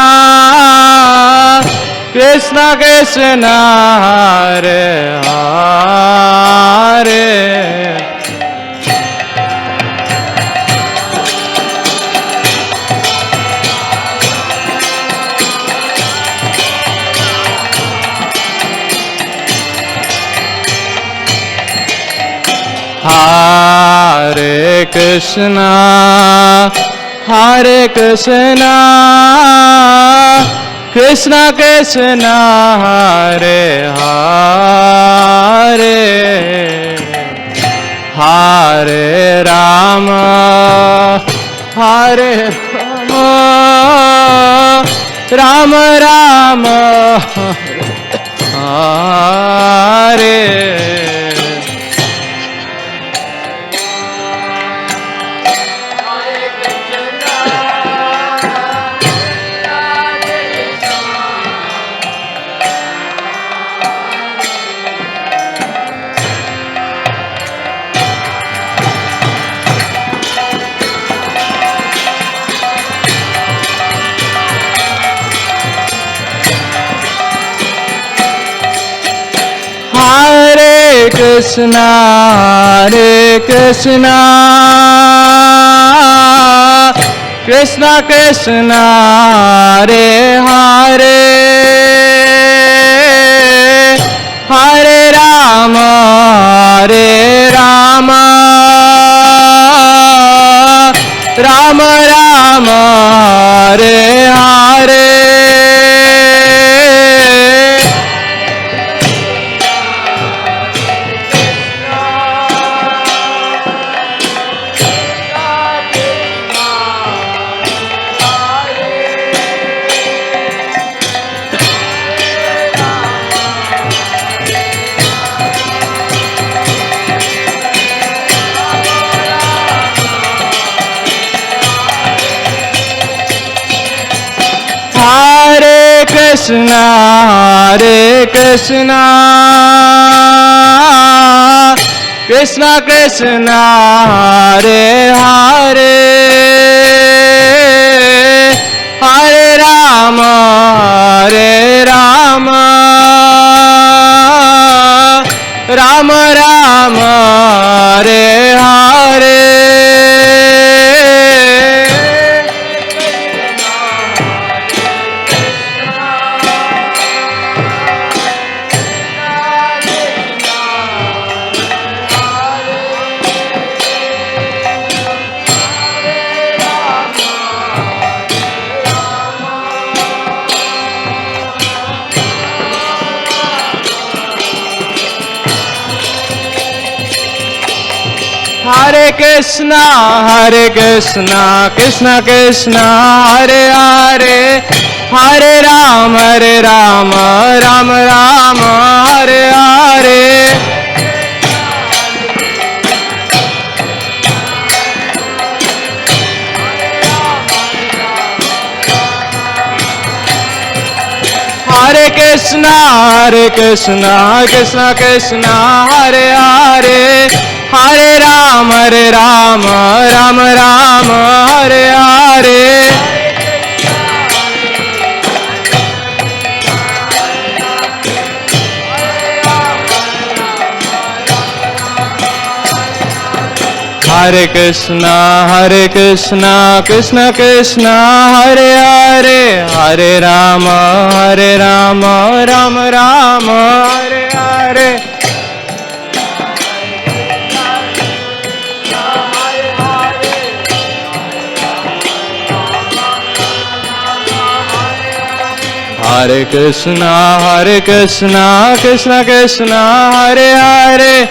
Krishna Krishna, Hare Hare, Hare Krishna, Hare Krishna, Krishna Krishna, Hare Hare, Hare Rama, Hare Rama, Rama Rama, Hare. Hare Krishna, Hare Krishna, Krishna Krishna, Hare Hare, Hare Rama, Hare Rama, Rama Rama, Hare Hare. Hare Krishna, Hare Krishna, Krishna Krishna, Hare Hare, Hare Rama, Hare Rama, Rama Rama, Hare Hare. Hare Krishna, Krishna Krishna, Hare Hare, Hare Rama, Rama Rama, Hare Hare. Hare Krishna, Krishna Krishna, Hare Hare, Hare Rama, Rama Rama, Hare Hare. Hare Krishna, Krishna Krishna, Hare Hare, Hare Rama, Rama Rama, Hare Hare. Hare Krishna, Krishna Krishna, Hare Hare,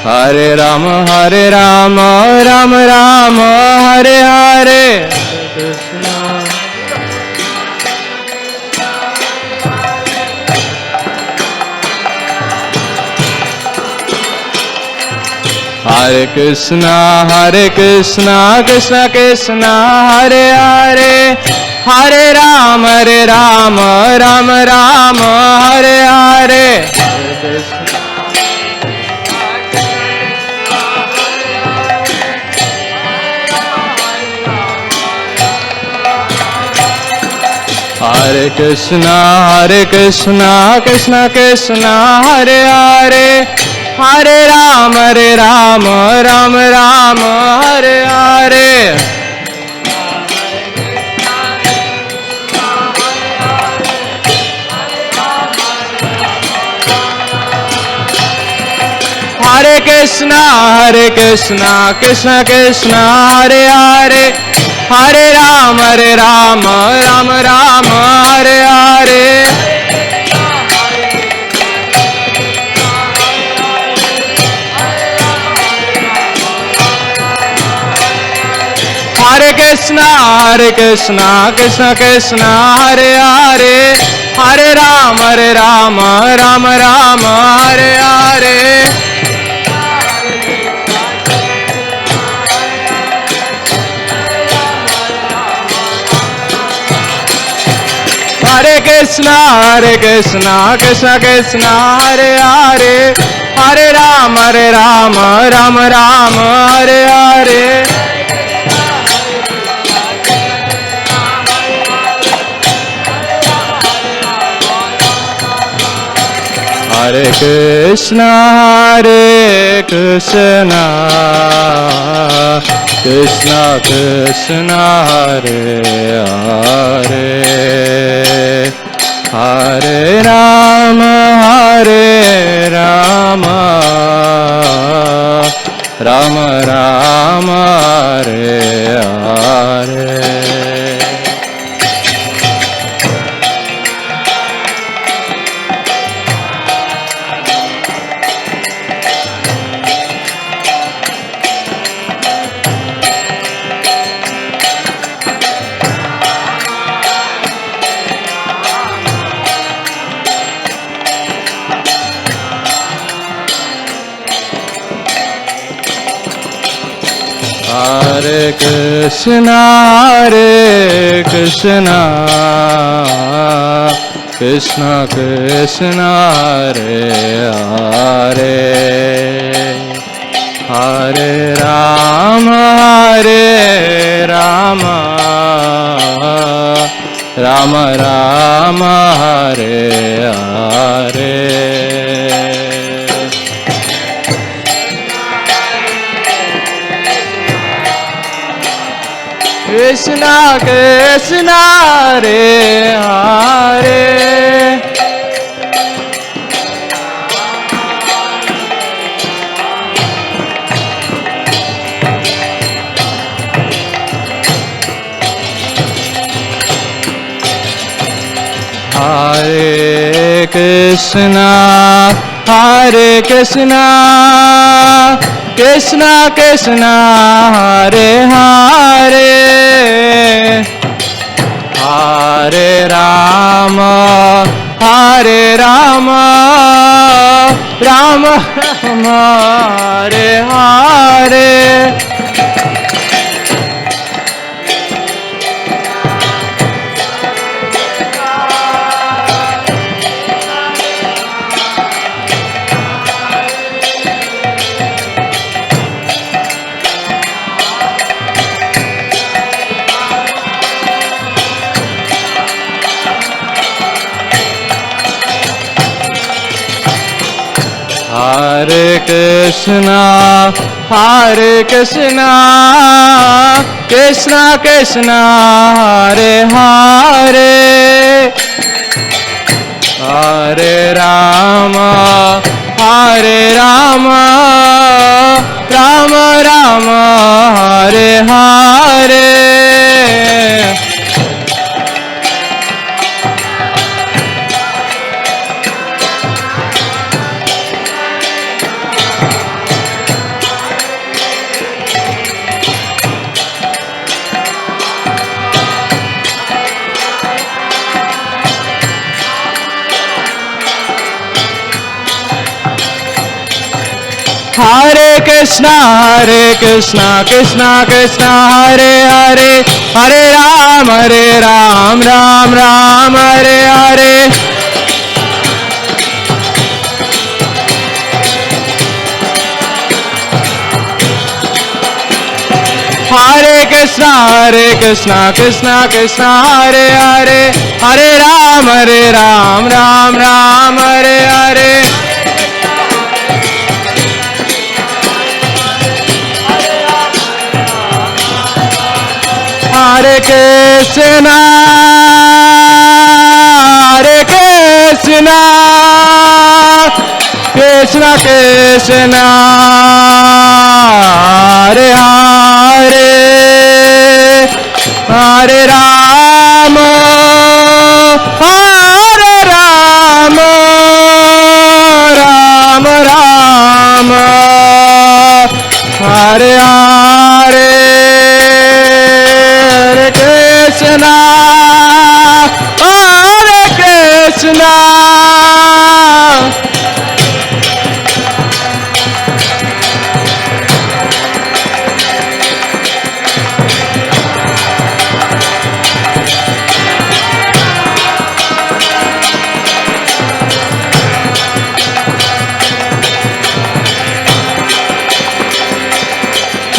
Hare Rama, Rama Rama, Hare Hare. Hare Krishna, Krishna Krishna, Hare Hare, Hare Rama, Rama Rama, Hare Hare. Hare Krishna, Krishna Krishna, Hare Hare, Hare Rama, Rama Rama, Hare Hare. Hare Krishna, Krishna Krishna, Hare Hare, Hare Rama, Rama Rama, Hare Hare. Hare Krishna, Krishna Krishna, Hare Hare, Hare Rama, Rama Rama, Hare Hare. Hare Krishna, Krishna, Hare Hare, Hare Rama, Rama Rama, Hare Hare. Hare Krishna, Krishna Krishna, Hare Hare, Hare Rama, Rama Rama, Hare Hare. Hare Krishna, Krishna Krishna, Hare Hare, Hare Rama, Rama Rama, Hare Hare. Krishna, Krishna, Hare Hare. Hare Krishna, Krishna Krishna, Hare Hare, Hare Rama, Rama Rama, Hare Hare. Hare Krishna, Hare Krishna, Krishna Krishna, Hare Hare, Hare Rama, Hare Rama, Rama Rama, Hare Hare. Hare Krishna, Krishna Krishna, Hare Hare, Hare Ram, Ram Ram, Hare Hare. Hare Krishna, Krishna Krishna, Hare Hare, Hare Ram, Ram Ram, Hare Hare. Hare Krishna, Krishna Krishna, Hare Hare, Hare Rama, Rama Rama, Hare Hare. Hare Krishna, Hare Krishna.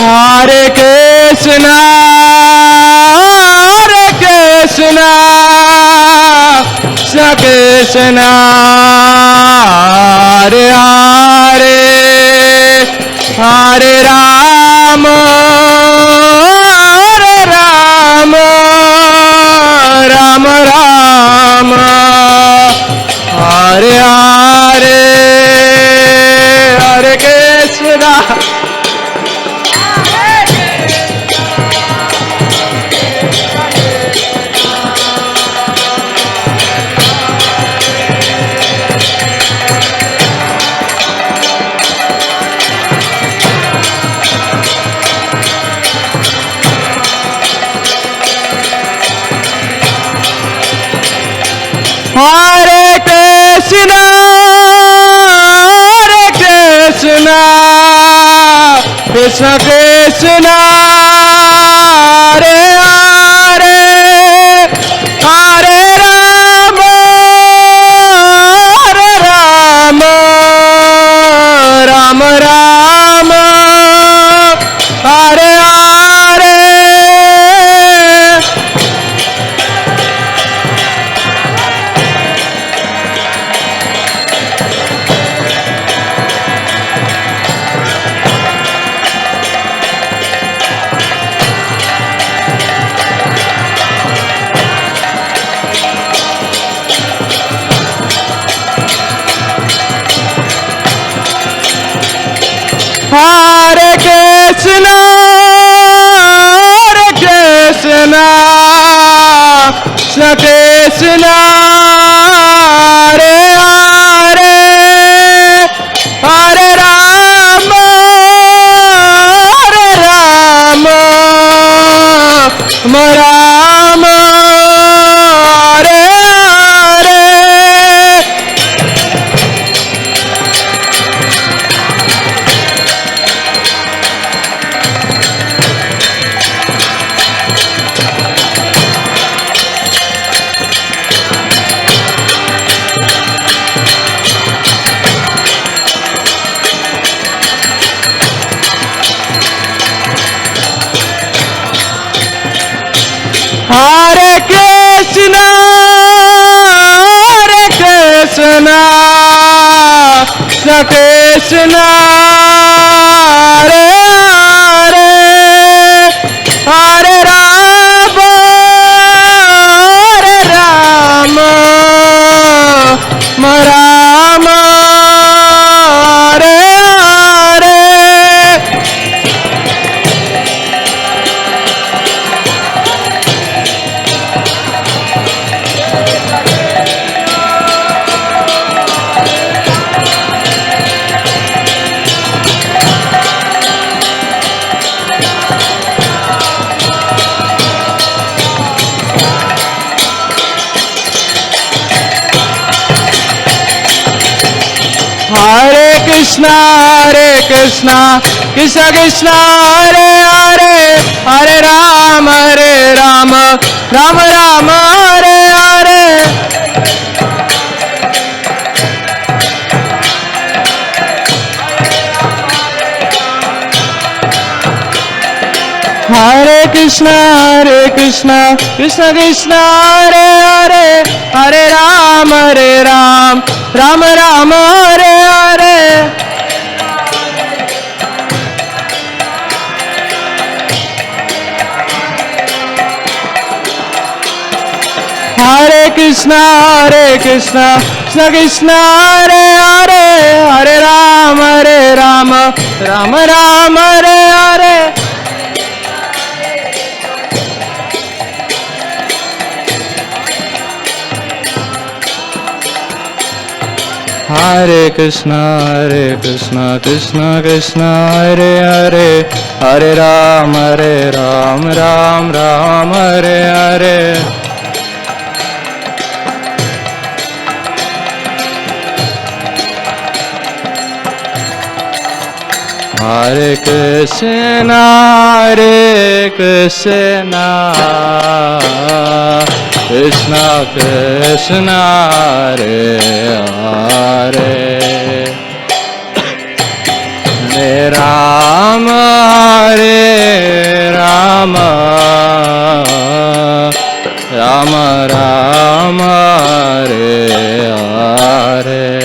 Hare Krishna, Krishna Krishna, Hare Hare, Hare Rama, Rama Rama, Hare Hare, Hare Krishna. Hare Krishna, Krishna Krishna, Hare Hare, Hare Rama, Rama Rama, Hare Hare. Hare Krishna, Krishna Krishna, Hare Hare, Hare Rama, Rama Rama, Hare Hare. Hare Krishna, Krishna Krishna, Hare Hare, Hare Rama, Hare Rama, Rama Hare Hare. Hare Krishna, Krishna Krishna, Hare Hare, Hare Rama, Rama Rama, Hare Hare. Hare Krishna, Krishna Krishna, Hare Hare, Hare Rama, Rama Rama, Hare Hare. Hare Krishna, Krishna Krishna, Hare Hare, Hare Rama, Rama Rama, Hare Hare. Hare Krishna, Krishna Krishna, Hare Hare, Hare Rama, Rama, Hare Hare. Hare Krishna, Krishna Krishna, Hare Hare, Hare Rama, Rama Rama, Hare Hare.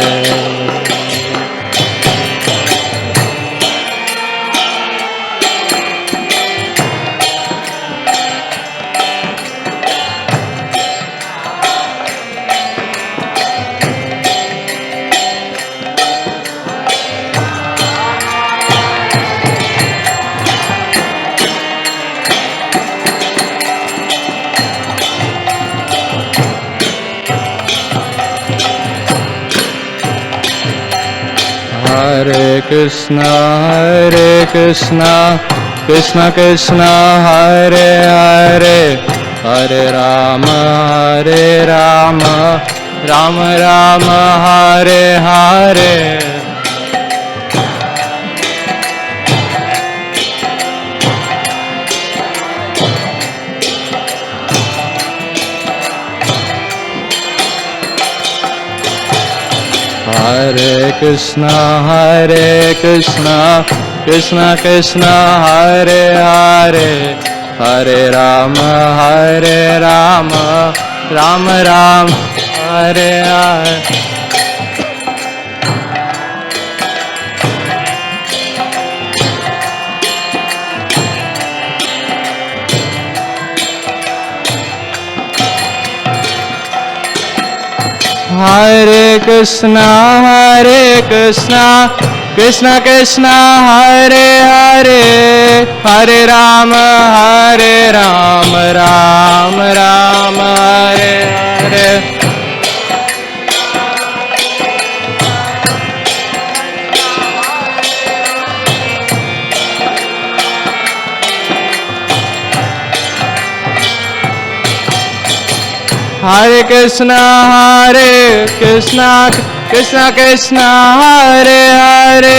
Hare Krishna, Krishna Krishna, Hare Hare, Hare Rama, Rama Rama, Hare Hare. Hare Krishna, Krishna Krishna, Hare Hare, Hare Rama, Rama Rama, Hare Hare. Hare Krishna, Krishna Krishna, Hare Hare, Hare Rama, Rama Rama, Hare Hare. Hare Krishna, Krishna Krishna, Hare Hare,